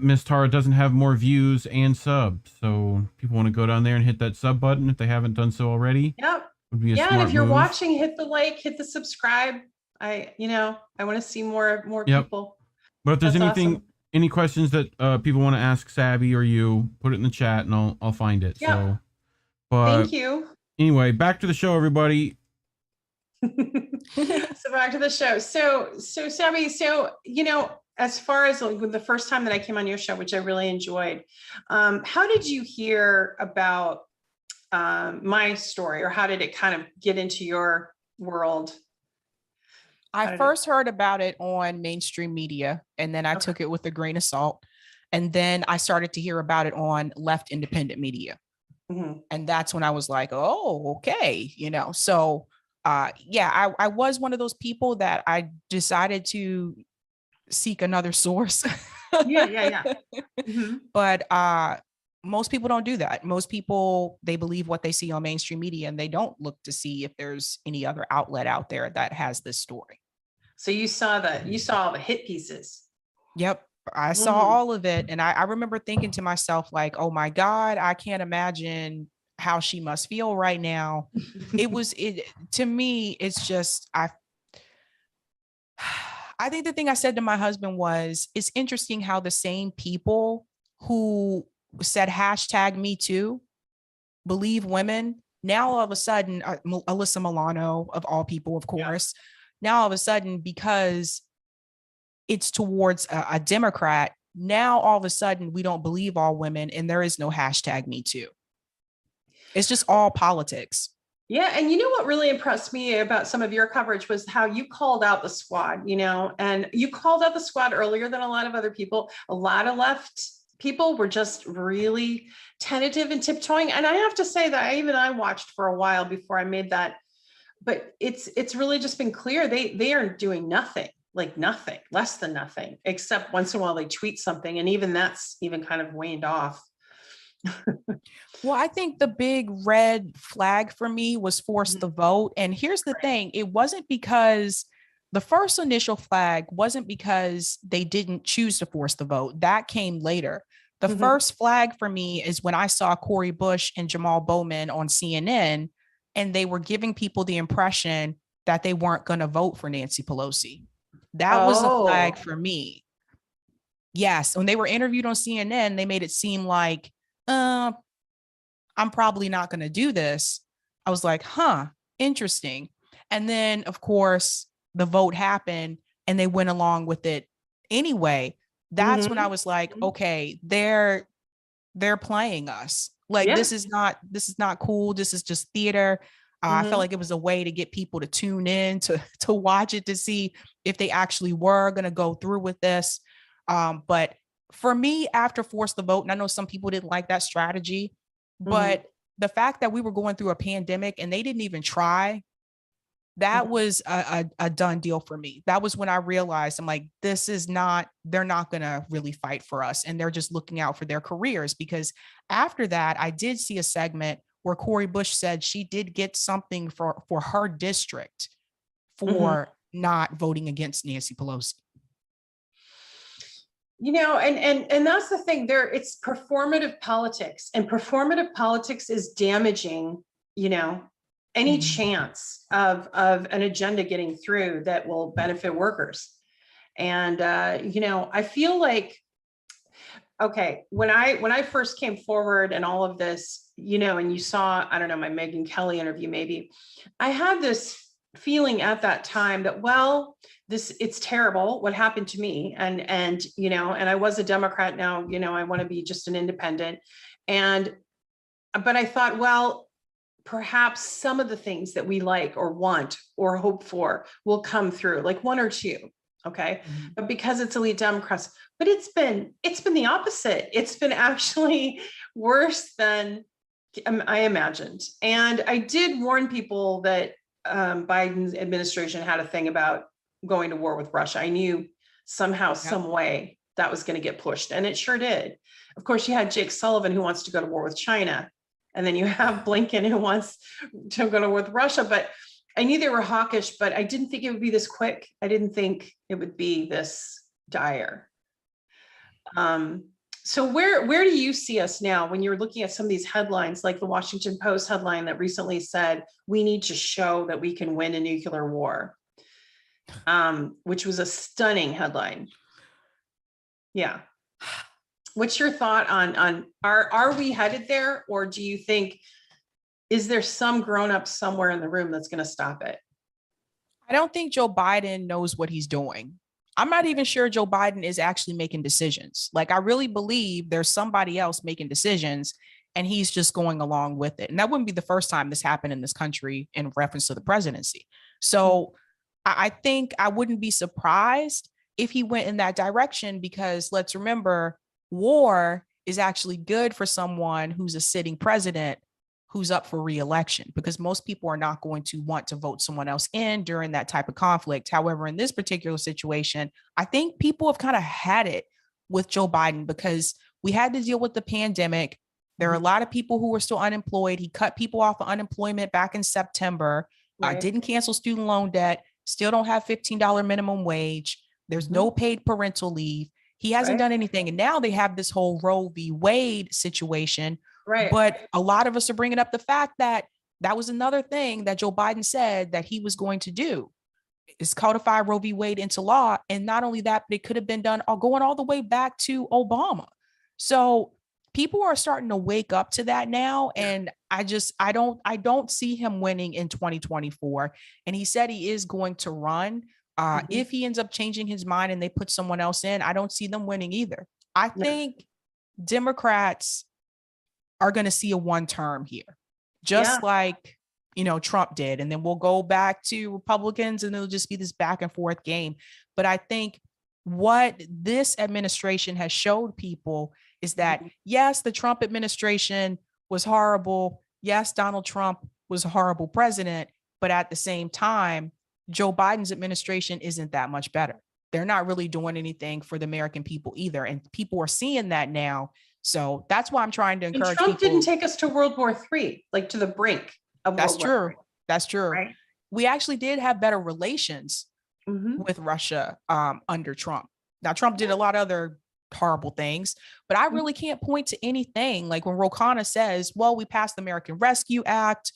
S6: Miss Tara doesn't have more views and subs, so people want to go down there and hit that sub button if they haven't done so already.
S3: Yep.
S6: Would be a smart
S3: and if you're
S6: move.
S3: watching, hit the like, hit the subscribe. I want to see more people.
S6: But if there's any questions that people want to ask Sabby or you, put it in the chat and I'll find it.
S3: Yeah.
S6: So, but
S3: thank you.
S6: Anyway, back to the show, everybody.
S3: So back to the show. So Sabby, you know, as far as the first time that I came on your show, which I really enjoyed, how did you hear about my story, or how did it kind of get into your world?
S4: I first heard about it on mainstream media, and then I took it with a grain of salt. And then I started to hear about it on left independent media. Mm-hmm. And that's when I was like, oh, okay. You know, so I was one of those people that I decided to seek another source.
S3: Yeah. Mm-hmm.
S4: But most people don't do that. Most people, they believe what they see on mainstream media, and they don't look to see if there's any other outlet out there that has this story.
S3: So you saw all the hit pieces.
S4: Yep. I saw all of it. And I remember thinking to myself, like, oh my God, I can't imagine how she must feel right now. To me, it's just, I think the thing I said to my husband was, it's interesting how the same people who said #MeToo believe women. Now, all of a sudden, Alyssa Milano, of all people, of course, now all of a sudden, because it's towards a Democrat, now all of a sudden we don't believe all women, and there is no #MeToo. It's just all politics.
S3: Yeah. And you know what really impressed me about some of your coverage was how you called out the squad, you know, and you called out the squad earlier than a lot of other people. A lot of left people were just really tentative and tiptoeing. And I have to say that I watched for a while before I made that, but it's really just been clear they are doing nothing, like nothing, less than nothing, except once in a while they tweet something, and even that's even kind of waned off.
S4: Well, I think the big red flag for me was force the vote. And here's the thing, it wasn't because the first initial flag wasn't because they didn't choose to force the vote. That came later. The first flag for me is when I saw Cori Bush and Jamal Bowman on CNN, and they were giving people the impression that they weren't going to vote for Nancy Pelosi. That was a flag for me. Yes, when they were interviewed on CNN, they made it seem like, I'm probably not going to do this. I was like, huh, interesting. And then, of course, the vote happened and they went along with it anyway. That's when I was like, okay, they're playing us. Like, this is not cool. This is just theater. I felt like it was a way to get people to tune in to watch it, to see if they actually were going to go through with this. But for me, after force the vote, and I know some people didn't like that strategy, but the fact that we were going through a pandemic and they didn't even try, that was a done deal for me. That was when I realized, I'm like, they're not going to really fight for us. And they're just looking out for their careers. Because after that, I did see a segment where Cori Bush said she did get something for her district for not voting against Nancy Pelosi.
S3: You know, and that's the thing there. It's performative politics, and performative politics is damaging, you know, any chance of an agenda getting through that will benefit workers. And, you know, I feel like, okay, when I first came forward and all of this, you know, and you saw, I don't know, my Megyn Kelly interview, maybe, I had this feeling at that time that, well, it's terrible what happened to me. And, you know, and I was a Democrat. Now, you know, I want to be just an independent. But I thought, well, perhaps some of the things that we like or want or hope for will come through, like one or two. Okay. But because it's elite Democrats, but it's been the opposite. It's been actually worse than I imagined. And I did warn people that Biden's administration had a thing about going to war with Russia. I knew somehow, some way that was going to get pushed, and it sure did. Of course, you had Jake Sullivan, who wants to go to war with China, and then you have Blinken, who wants to go to war with Russia. But I knew they were hawkish, but I didn't think it would be this quick. I didn't think it would be this dire. So where do you see us now when you're looking at some of these headlines, like the Washington Post headline that recently said, we need to show that we can win a nuclear war, which was a stunning headline. Yeah. What's your thought on are we headed there, or do you think, is there some grown-up somewhere in the room that's going to stop it?
S4: I don't think Joe Biden knows what he's doing. I'm not even sure Joe Biden is actually making decisions. Like, I really believe there's somebody else making decisions and he's just going along with it. And that wouldn't be the first time this happened in this country in reference to the presidency. So I think I wouldn't be surprised if he went in that direction, because let's remember, war is actually good for someone who's a sitting president who's up for re-election, because most people are not going to want to vote someone else in during that type of conflict. However, in this particular situation, I think people have kind of had it with Joe Biden, because we had to deal with the pandemic. There are a lot of people who were still unemployed. He cut people off of unemployment back in September, didn't cancel student loan debt, still don't have $15 minimum wage. There's no paid parental leave. He hasn't done anything. And now they have this whole Roe v. Wade situation. But a lot of us are bringing up the fact that that was another thing that Joe Biden said that he was going to do, is codify Roe v. Wade into law. And not only that, but it could have been done going all the way back to Obama. So people are starting to wake up to that now. And I don't see him winning in 2024. And he said he is going to run. If he ends up changing his mind and they put someone else in, I don't see them winning either. I think Democrats are going to see a one term here, just like, you know, Trump did. And then we'll go back to Republicans and it'll just be this back and forth game. But I think what this administration has showed people is that, yes, the Trump administration was horrible. Yes, Donald Trump was a horrible president, but at the same time, Joe Biden's administration isn't that much better. They're not really doing anything for the American people either. And people are seeing that now. So that's why I'm trying to
S3: And
S4: encourage
S3: Trump
S4: people.
S3: didn't take us to World War III, like to the brink of
S4: That's
S3: World War
S4: true. That's true.
S3: Right.
S4: We actually did have better relations
S3: III.
S4: with Russia under Trump. Now, Trump did a lot of other horrible things, but I really can't point to anything. Like when Ro Khanna says, well, we passed the American Rescue Act.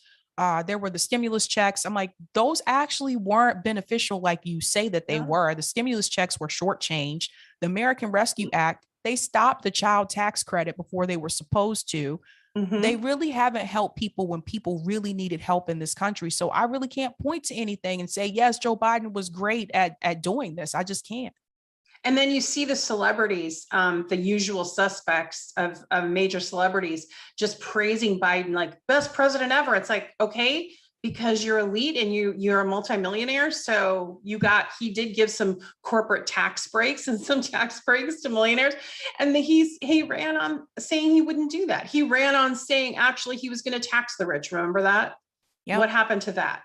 S4: There were the stimulus checks. I'm like, those actually weren't beneficial like you say that they were. The stimulus checks were shortchanged. The American Rescue Act, they stopped the child tax credit before they were supposed to. They really haven't helped people when people really needed help in this country. So I really can't point to anything and say, yes, Joe Biden was great at doing this. I just can't.
S3: And then you see the celebrities, the usual suspects of major celebrities just praising Biden like best president ever. It's like, okay, because you're elite and you're a multimillionaire. So he did give some corporate tax breaks and some tax breaks to millionaires. And he ran on saying he wouldn't do that. He ran on saying actually he was going to tax the rich. Remember that?
S4: Yep.
S3: What happened to that?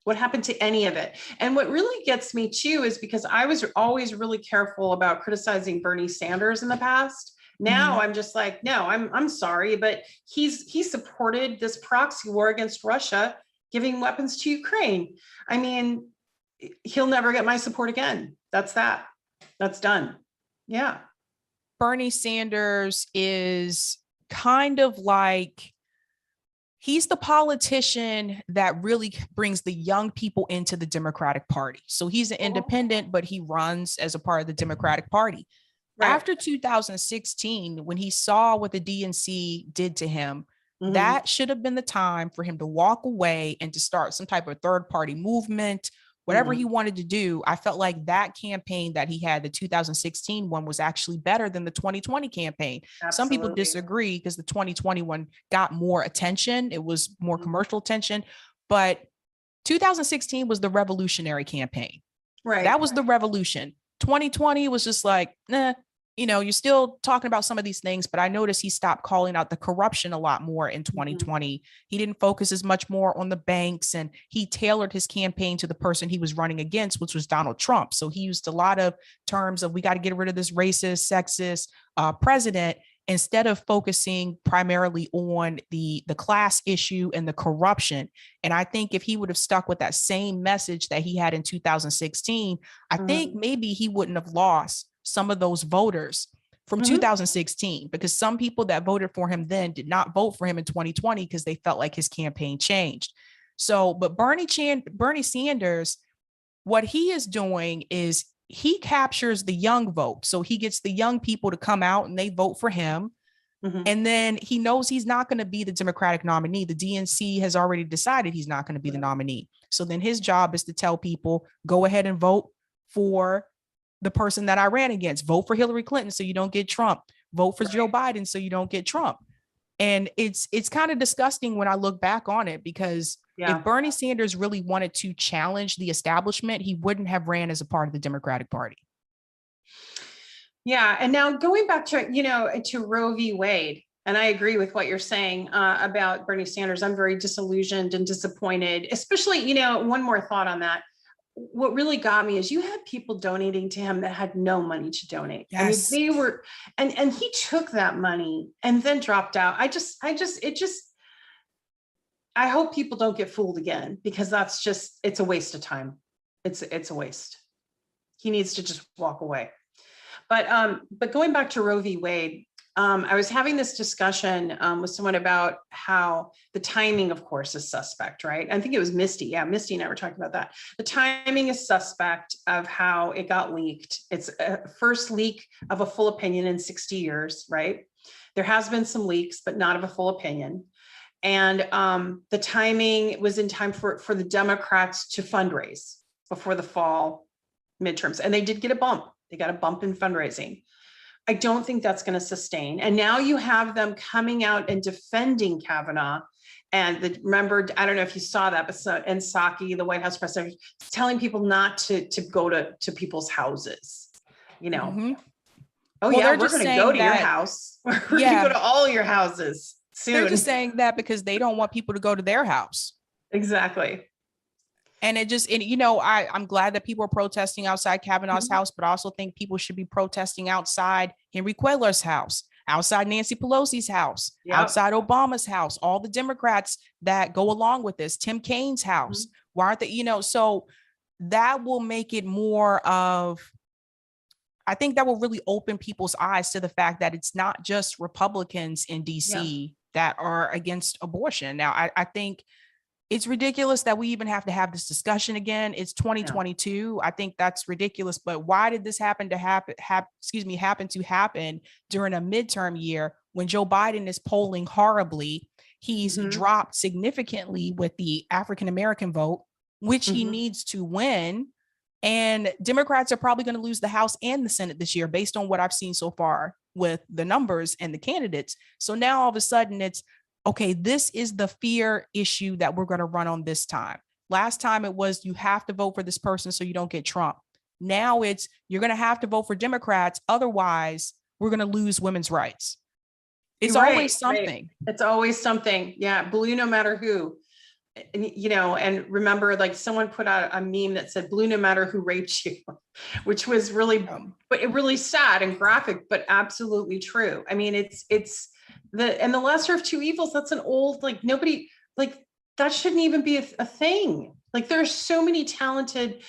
S3: What happened to any of it? And what really gets me too is because I was always really careful about criticizing Bernie Sanders in the past. Now I'm just like, no, I'm sorry, but he supported this proxy war against Russia, giving weapons to Ukraine. I mean, he'll never get my support again. That's done. Yeah.
S4: Bernie Sanders is kind of like, he's the politician that really brings the young people into the Democratic Party. So he's an independent, but he runs as a part of the Democratic Party. Right. After 2016, when he saw what the DNC did to him, that should have been the time for him to walk away and to start some type of third party movement, whatever he wanted to do. I felt like that campaign that he had, the 2016 one, was actually better than the 2020 campaign. Absolutely. Some people disagree because the 2020 one got more attention. It was more commercial attention, but 2016 was the revolutionary campaign. Right. That was the revolution. 2020 was just like, nah, you're still talking about some of these things, but I noticed he stopped calling out the corruption a lot more in 2020. He didn't focus as much more on the banks, and he tailored his campaign to the person he was running against, which was Donald Trump. So he used a lot of terms of, we got to get rid of this racist, sexist president, instead of focusing primarily on the class issue and the corruption. And I think if he would have stuck with that same message that he had in 2016, I think maybe he wouldn't have lost some of those voters from 2016, because some people that voted for him then did not vote for him in 2020 because they felt like his campaign changed. So, but Bernie Sanders, what he is doing is he captures the young vote. So he gets the young people to come out and they vote for him. And then he knows he's not going to be the Democratic nominee. The DNC has already decided he's not going to be the nominee. So then his job is to tell people, go ahead and vote for the person that I ran against. Vote for Hillary Clinton so you don't get Trump. Vote for Joe Biden so you don't get Trump. And it's kind of disgusting when I look back on it, because if Bernie Sanders really wanted to challenge the establishment, he wouldn't have ran as a part of the Democratic Party.
S3: Yeah. And now going back to, to Roe v. Wade, and I agree with what you're saying about Bernie Sanders. I'm very disillusioned and disappointed, especially, one more thought on that. What really got me is you had people donating to him that had no money to donate.
S4: Yes.
S3: I mean, they were, and he took that money and then dropped out. I hope people don't get fooled again, because it's a waste of time. It's a waste. He needs to just walk away. But going back to Roe v. Wade, I was having this discussion with someone about how the timing, of course, is suspect, right? I think it was Misty. Yeah, Misty and I were talking about that. The timing is suspect of how it got leaked. It's a first leak of a full opinion in 60 years, right? There has been some leaks, but not of a full opinion. And the timing was in time for the Democrats to fundraise before the fall midterms. And they did get a bump. They got a bump in fundraising. I don't think that's going to sustain. And now you have them coming out and defending Kavanaugh. And remember, I don't know if you saw that, but Psaki, the White House press secretary, telling people not to go to people's houses, Oh
S4: Well,
S3: yeah,
S4: they're
S3: we're
S4: just
S3: going to go
S4: saying
S3: to your
S4: that,
S3: house. We're going to
S4: yeah,
S3: go to all your houses
S4: they're
S3: soon.
S4: just saying that because they don't want people to go to their house.
S3: Exactly.
S4: And it just, and I'm glad that people are protesting outside Kavanaugh's
S3: Mhm.
S4: house, but I also think people should be protesting outside Henry Cuellar's house, outside Nancy Pelosi's house,
S3: Yep.
S4: outside Obama's house, all the Democrats that go along with this, Tim Kaine's house.
S3: Mhm.
S4: Why aren't they, so that will make it more of, I think that will really open people's eyes to the fact that it's not just Republicans in DC that are against abortion. Now, I think it's ridiculous that we even have to have this discussion again. It's 2022. I think that's ridiculous. But why did this happen to happen during a midterm year when Joe Biden is polling horribly? He's dropped significantly with the African American vote, which he needs to win. And Democrats are probably going to lose the House and the Senate this year based on what I've seen so far with the numbers and the candidates. So now all of a sudden it's, okay, this is the fear issue that we're going to run on this time. Last time it was you have to vote for this person so you don't get Trump. Now it's you're going to have to vote for Democrats. Otherwise, we're going to lose women's rights. It's always something.
S3: Right. It's always something. Yeah. Blue, no matter who. And remember, like someone put out a meme that said blue no matter who raped you, which was really, but it really sad and graphic, but absolutely true. I mean, it's the lesser of two evils. That's an old, like nobody, like that shouldn't even be a thing. Like there's so many talented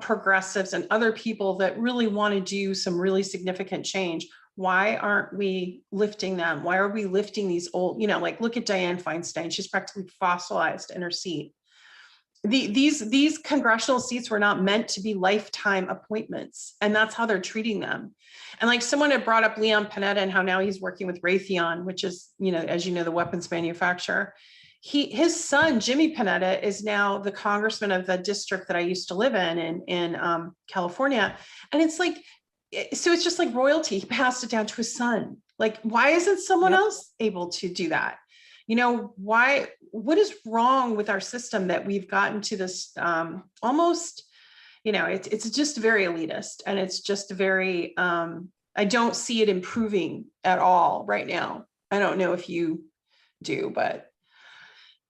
S3: progressives and other people that really want to do some really significant change. Why aren't we lifting them? Why are we lifting these old, like look at Dianne Feinstein. She's practically fossilized in her seat. These congressional seats were not meant to be lifetime appointments. And that's how they're treating them. And like someone had brought up Leon Panetta and how now he's working with Raytheon, which is, as you know, the weapons manufacturer. His son, Jimmy Panetta, is now the congressman of the district that I used to live in California. And it's like, so it's just like royalty. He passed it down to his son. Like, why isn't someone else able to do that? What is wrong with our system that we've gotten to this almost, it's just very elitist and it's just very, I don't see it improving at all right now. I don't know if you do, but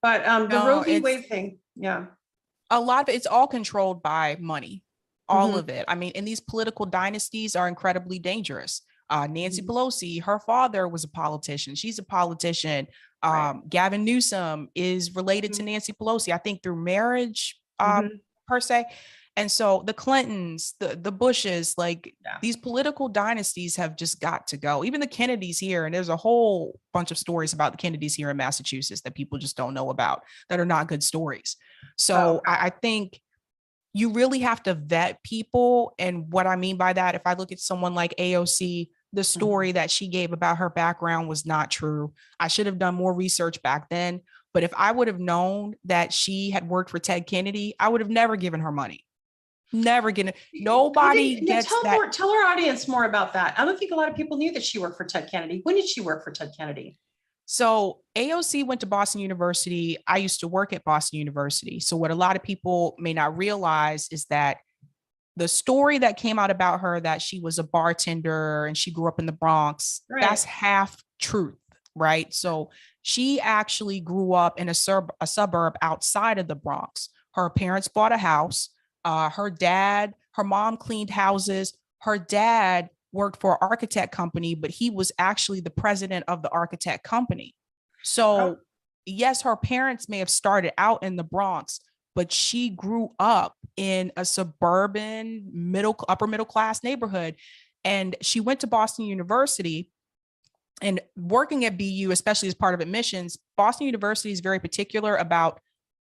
S3: the Roe v. Wade thing. Yeah.
S4: A lot of it's all controlled by money. All of it. I mean, and these political dynasties are incredibly dangerous. Nancy Pelosi, her father was a politician. She's a politician.
S3: Right.
S4: Gavin Newsom is related to Nancy Pelosi, I think through marriage, per se. And so the Clintons, the Bushes, like these political dynasties have just got to go. Even the Kennedys here, and there's a whole bunch of stories about the Kennedys here in Massachusetts that people just don't know about that are not good stories. So I think you really have to vet people. And what I mean by that, if I look at someone like AOC, the story that she gave about her background was not true. I should have done more research back then. But if I would have known that she had worked for Ted Kennedy, I would have never given her money. Never getting nobody gets that.
S3: Tell our audience more about that. I don't think a lot of people knew that she worked for Ted Kennedy. When did she work for Ted Kennedy?
S4: So AOC went to Boston University. I used to work at Boston University. So what a lot of people may not realize is that the story that came out about her, that she was a bartender and she grew up in the Bronx, that's half truth, right? So she actually grew up in a suburb outside of the Bronx. Her parents bought a house. Her mom cleaned houses. Her dad worked for an architect company, but he was actually the president of the architect company. So yes, her parents may have started out in the Bronx, but she grew up in a suburban upper middle class neighborhood. And she went to Boston University and working at BU, especially as part of admissions. Boston University is very particular about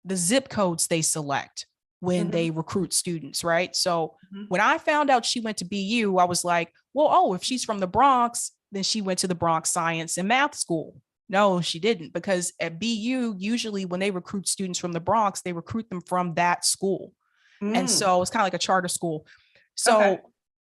S4: the zip codes they select when they recruit students, right? So when I found out she went to BU, I was like, well, if she's from the Bronx, then she went to the Bronx Science and Math School. No, she didn't, because at BU, usually when they recruit students from the Bronx, they recruit them from that school. And so it's kind of like a charter school. So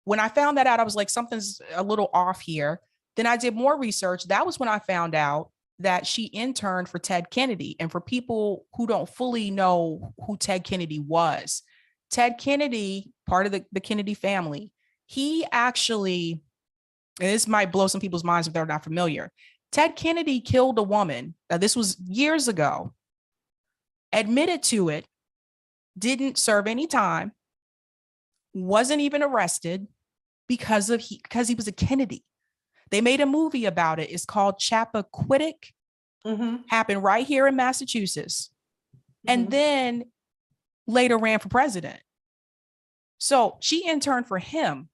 S4: when I found that out, I was like, something's a little off here. Then I did more research. That was when I found out that she interned for Ted Kennedy. And for people who don't fully know who Ted Kennedy was, Ted Kennedy, part of the Kennedy family, he actually and this might blow some people's minds if they're not familiar. Ted Kennedy killed a woman. This was years ago, admitted to it, didn't serve any time, wasn't even arrested because he was a Kennedy. They made a movie about it. It's called Chappaquiddick. Happened right here in Massachusetts. And then later ran for president. So she interned for him.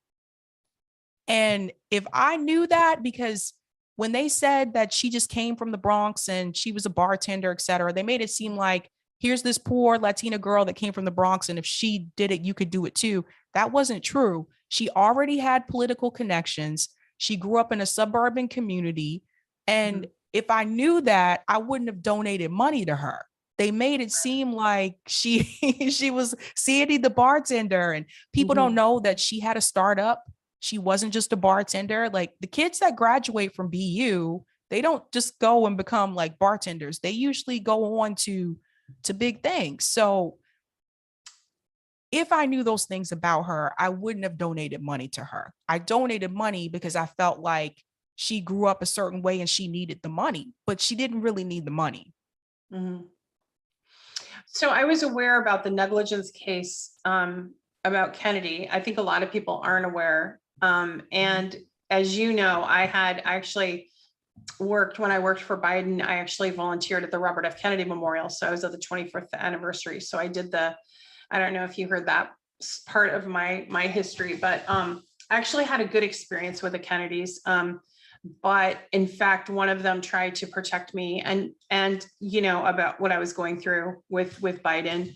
S4: And if I knew that, because when they said that she just came from the Bronx and she was a bartender, et cetera, they made it seem like here's this poor Latina girl that came from the Bronx, and if she did it, you could do it too. That wasn't true. She already had political connections. She grew up in a suburban community. And if I knew that, I wouldn't have donated money to her. They made it seem like she was Sandy the bartender, and people don't know that she had a startup. She wasn't just a bartender. Like the kids that graduate from BU, they don't just go and become like bartenders. They usually go on to big things. So if I knew those things about her, I wouldn't have donated money to her. I donated money because I felt like she grew up a certain way and she needed the money, but she didn't really need the money.
S3: So I was aware about the negligence case about Kennedy. I think a lot of people aren't aware. And as you know, I actually worked, when I worked for Biden, I actually volunteered at the Robert F. Kennedy Memorial. So I was at the 25th anniversary. So I did I don't know if you heard that part of my history, but I actually had a good experience with the Kennedys. But in fact, one of them tried to protect me and you know, about what I was going through with Biden.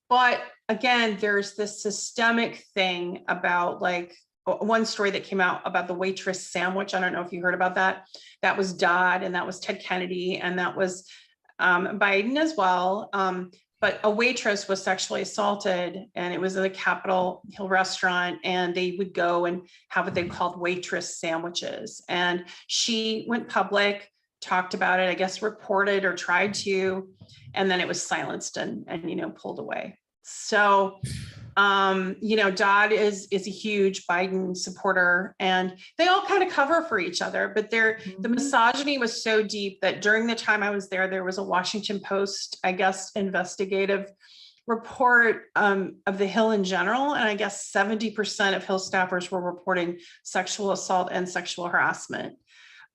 S3: But again, there's this systemic thing about like one story that came out about the waitress sandwich. I don't know if you heard about that. That was Dodd, and that was Ted Kennedy, and that was Biden as well. But a waitress was sexually assaulted, and it was at a Capitol Hill restaurant, and they would go and have what they called waitress sandwiches. And she went public, talked about it, I guess reported or tried to, and then it was silenced and you know, pulled away. So you know, Dodd is a huge Biden supporter, and they all kind of cover for each other, but the misogyny was so deep that during the time I was there was a Washington Post, I guess, investigative report of the Hill in general. And I guess 70% of Hill staffers were reporting sexual assault and sexual harassment.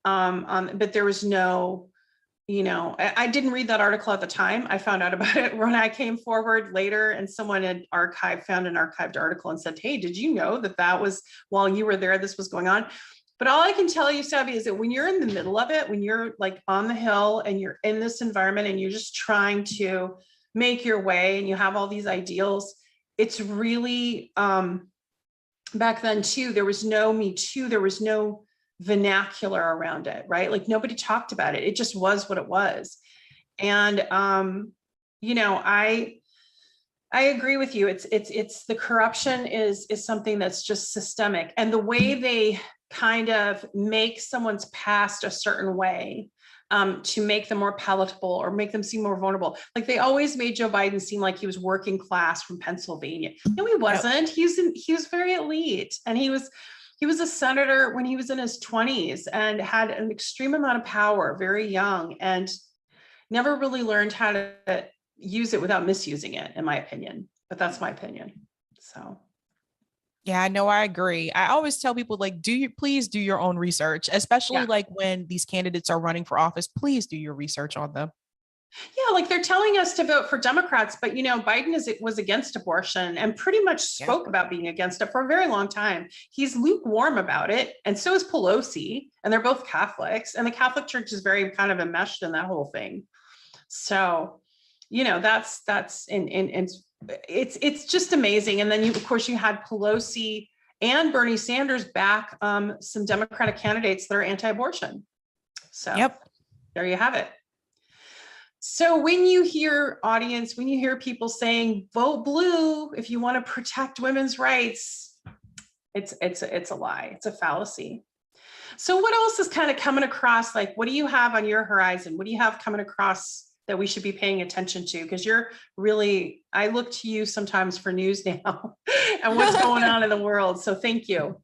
S3: But there was no, you know, I didn't read that article at the time. I found out about it when I came forward later, and someone had found an archived article and said, hey, did you know that was while you were there, this was going on? But all I can tell you, Sabby, is that when you're in the middle of it, when you're like on the Hill and you're in this environment and you're just trying to make your way and you have all these ideals, it's really, back then too, there was no Me Too, there was no vernacular around it, right? Like nobody talked about it. It just was what it was. And, you know, I agree with you. It's the corruption is something that's just systemic, and the way they kind of make someone's past a certain way to make them more palatable or make them seem more vulnerable. Like they always made Joe Biden seem like he was working class from Pennsylvania. No, he wasn't. He was very elite, and he was a senator when he was in his 20s and had an extreme amount of power, very young, and never really learned how to use it without misusing it, in my opinion. But that's my opinion. So.
S4: Yeah, no, I agree. I always tell people, like, please do your own research, especially like when these candidates are running for office, please do your research on them.
S3: Yeah, like they're telling us to vote for Democrats, but you know, Biden was against abortion and pretty much spoke about being against it for a very long time. He's lukewarm about it, and so is Pelosi, and they're both Catholics, and the Catholic Church is very kind of enmeshed in that whole thing. So, you know, it's just amazing. And then of course you had Pelosi and Bernie Sanders back some Democratic candidates that are anti-abortion. So there you have it. So when you hear people saying vote blue if you want to protect women's rights, it's a lie. It's a fallacy. So what else is kind of coming across? Like, what do you have on your horizon? What do you have coming across that we should be paying attention to? Because I look to you sometimes for news now and what's going on in the world. So thank you.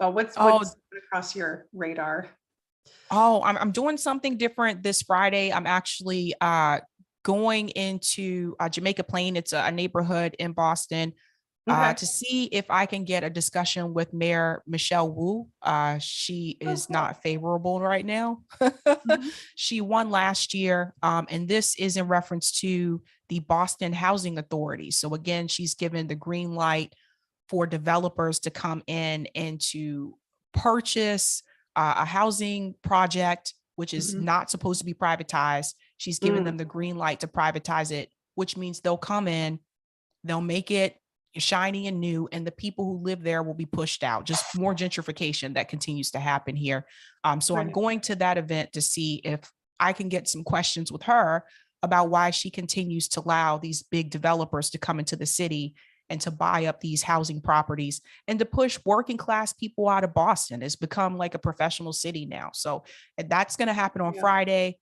S3: Well, what's
S4: Oh,
S3: across your radar?
S4: Oh, I'm doing something different this Friday. I'm actually going into Jamaica Plain. It's a neighborhood in Boston
S3: Okay.
S4: to see if I can get a discussion with Mayor Michelle Wu. She is
S3: cool.
S4: not favorable right now. She won last year, and this is in reference to the Boston Housing Authority. So again, she's given the green light for developers to come in and to purchase a housing project, which is
S3: Mhm.
S4: not supposed to be privatized. She's given them the green light to privatize it, which means they'll come in, they'll make it shiny and new, and the people who live there will be pushed out. Just more gentrification that continues to happen here. So I'm
S3: Right.
S4: going to that event to see if I can get some questions with her about why she continues to allow these big developers to come into the city and to buy up these housing properties and to push working class people out of Boston. It's become like a professional city now. So that's going to happen on
S3: Yeah.
S4: Friday.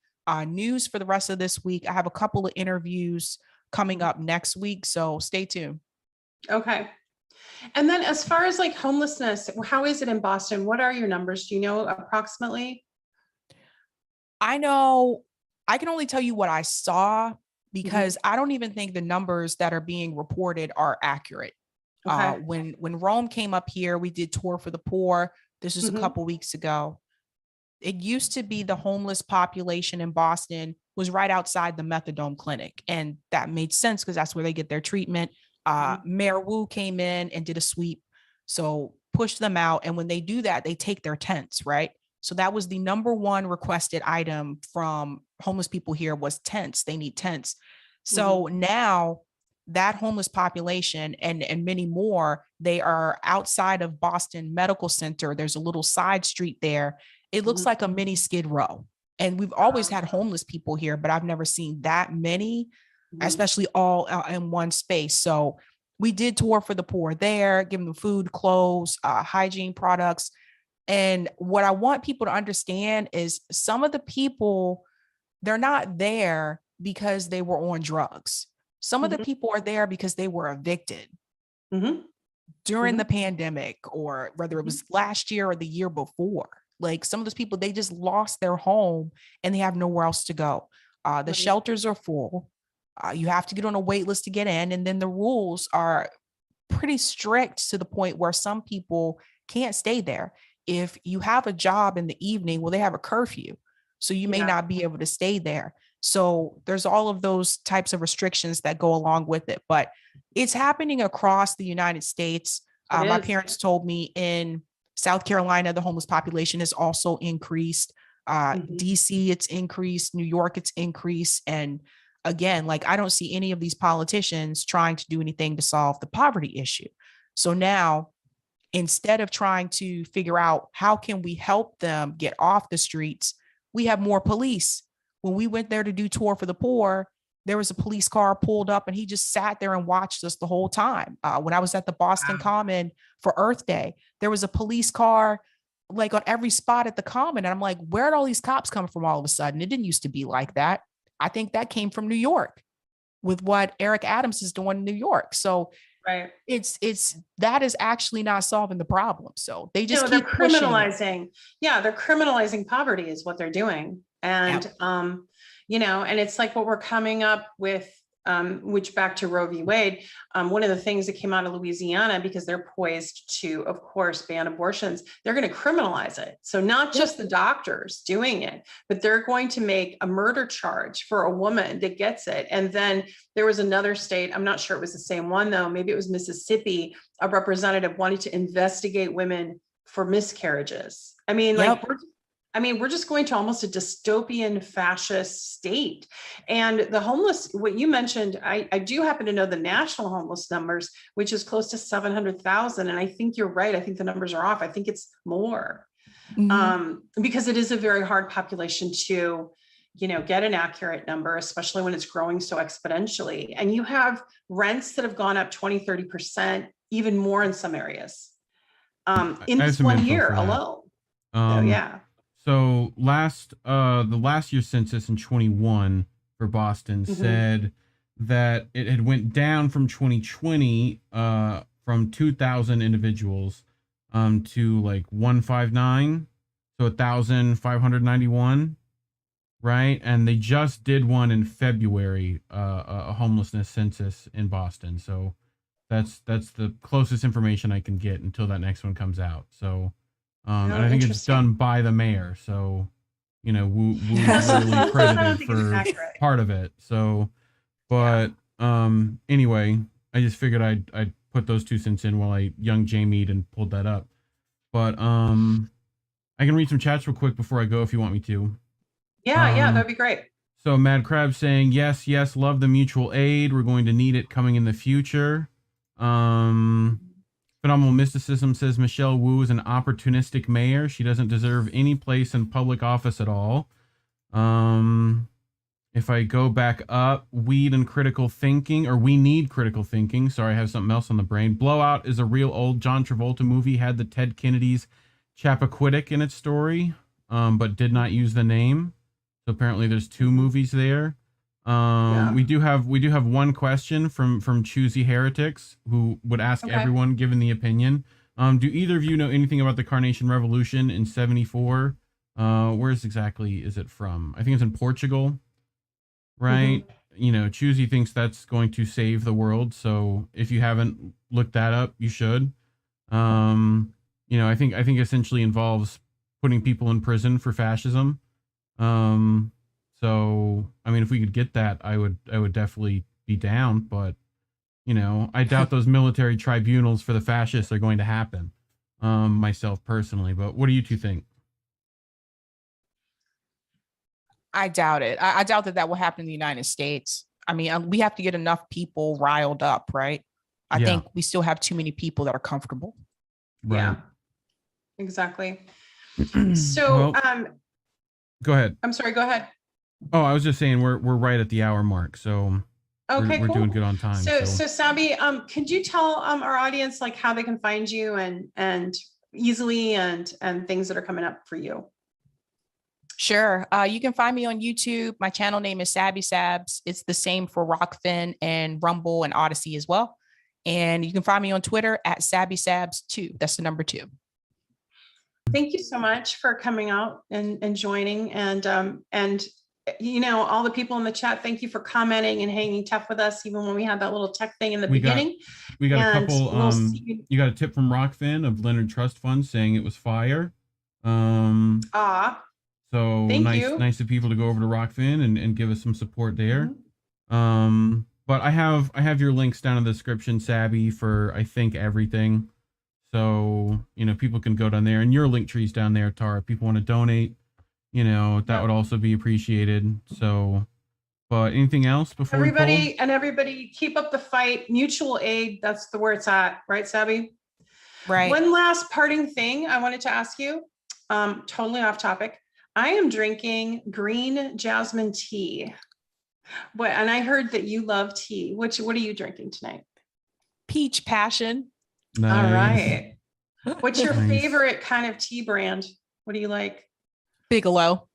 S4: News for the rest of this week. I have a couple of interviews coming up next week. So stay tuned.
S3: Okay. And then as far as like homelessness, how is it in Boston? What are your numbers? Do you know approximately?
S4: I know I can only tell you what I saw because I don't even think the numbers that are being reported are accurate.
S3: Okay.
S4: When Rome came up here, we did Tour for the Poor. This is a couple weeks ago. It used to be the homeless population in Boston was right outside the methadone clinic. And that made sense because that's where they get their treatment. Mayor Wu came in and did a sweep. So push them out. And when they do that, they take their tents, right? So that was the number one requested item from homeless people here was tents. They need tents. So now that homeless population and many more, they are outside of Boston Medical Center. There's a little side street there. It looks like a mini Skid Row. And we've always had homeless people here, but I've never seen that many, especially all in one space. So we did Tour for the Poor there, give them food, clothes, hygiene products. And what I want people to understand is some of the people, they're not there because they were on drugs. Some of the people are there because they were evicted during the pandemic, or whether it was last year or the year before. Like some of those people, they just lost their home and they have nowhere else to go. The shelters are full. You have to get on a wait list to get in. And then the rules are pretty strict to the point where some people can't stay there. If you have a job in the evening, well, they have a curfew. So you may not be able to stay there. So there's all of those types of restrictions that go along with it. But it's happening across the United States. My parents told me in South Carolina, the homeless population has also increased. DC, it's increased. New York, it's increased. And again, like I don't see any of these politicians trying to do anything to solve the poverty issue. So now, instead of trying to figure out how can we help them get off the streets, we have more police. When we went there to do Tour for the Poor, there was a police car pulled up and he just sat there and watched us the whole time. When I was at the Boston Common for Earth Day, there was a police car like on every spot at the Common. And I'm like, where'd all these cops come from all of a sudden? It didn't used to be like that. I think that came from New York with what Eric Adams is doing in New York. So it's that is actually not solving the problem. So they just keep
S3: criminalizing. Yeah, they're criminalizing poverty is what they're doing. And and it's like what we're coming up with, which back to Roe v. Wade, one of the things that came out of Louisiana, because they're poised to, of course, ban abortions, they're going to criminalize it. So not just the doctors doing it, but they're going to make a murder charge for a woman that gets it. And then there was another state, I'm not sure it was the same one though, maybe it was Mississippi, a representative wanted to investigate women for miscarriages. I mean, we're just going to almost a dystopian fascist state. And the homeless, what you mentioned, I do happen to know the national homeless numbers, which is close to 700,000. And I think you're right. I think the numbers are off. I think it's more because it is a very hard population to, get an accurate number, especially when it's growing so exponentially. And you have rents that have gone up 20, 30%, even more in some areas in this 1 year alone.
S6: So the last year's census in 21 for Boston said that it had went down from 2020 from 2,000 individuals to like 159, so 1,591, right? And they just did one in February, a homelessness census in Boston. So that's the closest information I can get until that next one comes out. So, and I think it's done by the mayor. So, you know, Woo's literally credited for part of it. So, but anyway, I just figured I'd put those 2 cents in while I young Jamie'd and pulled that up. But I can read some chats real quick before I go if you want me to.
S3: Yeah, that'd be great.
S6: So Mad Crab saying, yes, love the mutual aid. We're going to need it coming in the future. Phenomenal Mysticism says Michelle Wu is an opportunistic mayor. She doesn't deserve any place in public office at all. If I go back up, weed and critical thinking, or we need critical thinking. Sorry, I have something else on the brain. Blowout is a real old John Travolta movie, had the Ted Kennedy's Chappaquiddick in its story, but did not use the name. So apparently there's 2 movies there. We do have one question from Choosy Heretics, who would ask everyone, given the opinion. Do either of you know anything about the Carnation Revolution in 74? Where exactly is it from? I think it's in Portugal, right? You know, Choosy thinks that's going to save the world. So if you haven't looked that up, you should. You know, I think essentially involves putting people in prison for fascism. So, I mean, if we could get that, I would definitely be down, but, you know, I doubt those military tribunals for the fascists are going to happen, myself personally, but what do you 2 think?
S4: I doubt it. I doubt that will happen in the United States. I mean, we have to get enough people riled up, right? I think we still have too many people that are comfortable.
S6: Right.
S3: Yeah, exactly. So,
S6: well, go ahead.
S3: I'm sorry, go ahead.
S6: Oh, I was just saying we're right at the hour mark, so we're
S3: cool.
S6: doing good on time.
S3: So Sabby, could you tell our audience like how they can find you and easily and things that are coming up for you?
S4: Sure. You can find me on YouTube. My channel name is Sabby Sabs. It's the same for Rockfin and Rumble and Odyssey as well. And you can find me on Twitter at Sabby Sabs 2. That's the number 2.
S3: Thank you so much for coming out and joining, and you know, all the people in the chat, thank you for commenting and hanging tough with us, even when we had that little tech thing in the beginning.
S6: We got a couple. You got a tip from Rockfin of Leonard Trust Fund saying it was fire. So nice of people to go over to Rockfin and give us some support there. But I have your links down in the description, Sabby, for I think everything. So, you know, people can go down there, and your link tree's down there, Tara. If people want to donate, you know, that would also be appreciated. So, but anything else before
S3: everybody keep up the fight. Mutual aid, that's the where it's at, right, Sabby?
S4: Right.
S3: One last parting thing I wanted to ask you, totally off topic. I am drinking green jasmine tea. And I heard that you love tea. What are you drinking tonight?
S4: Peach passion.
S6: Nice.
S3: All right. What's your favorite kind of tea brand? What do you like?
S4: Bigelow.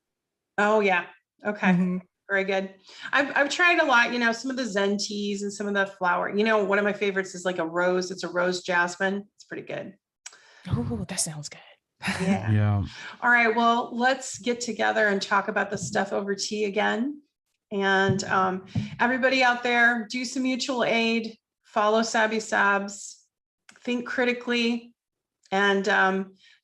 S3: Oh yeah. Okay. Very good. I've tried a lot, you know, some of the Zen teas and some of the flower. You know, one of my favorites is like a rose. It's a rose jasmine. It's pretty good.
S4: Oh, that sounds good.
S3: Yeah. All right. Well, let's get together and talk about the stuff over tea again. And everybody out there, do some mutual aid, follow Sabby Sabs, think critically, and,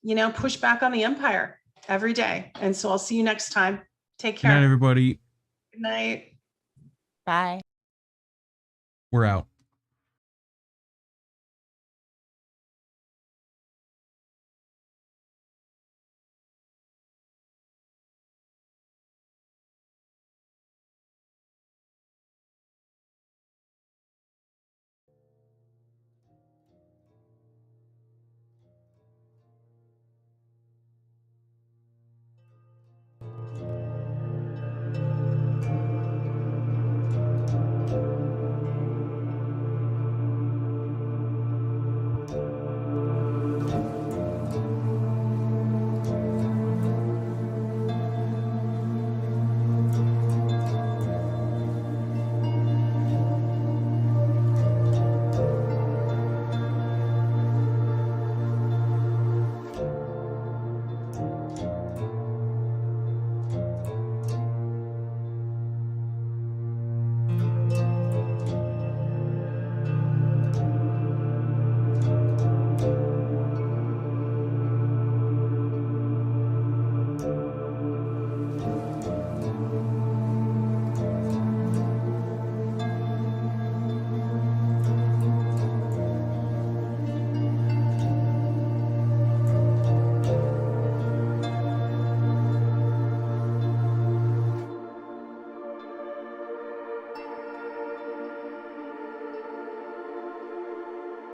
S3: you know, push back on the empire every day. And so I'll see you next time. Take care.
S6: Good night, everybody.
S3: Good night.
S4: Bye.
S6: We're out.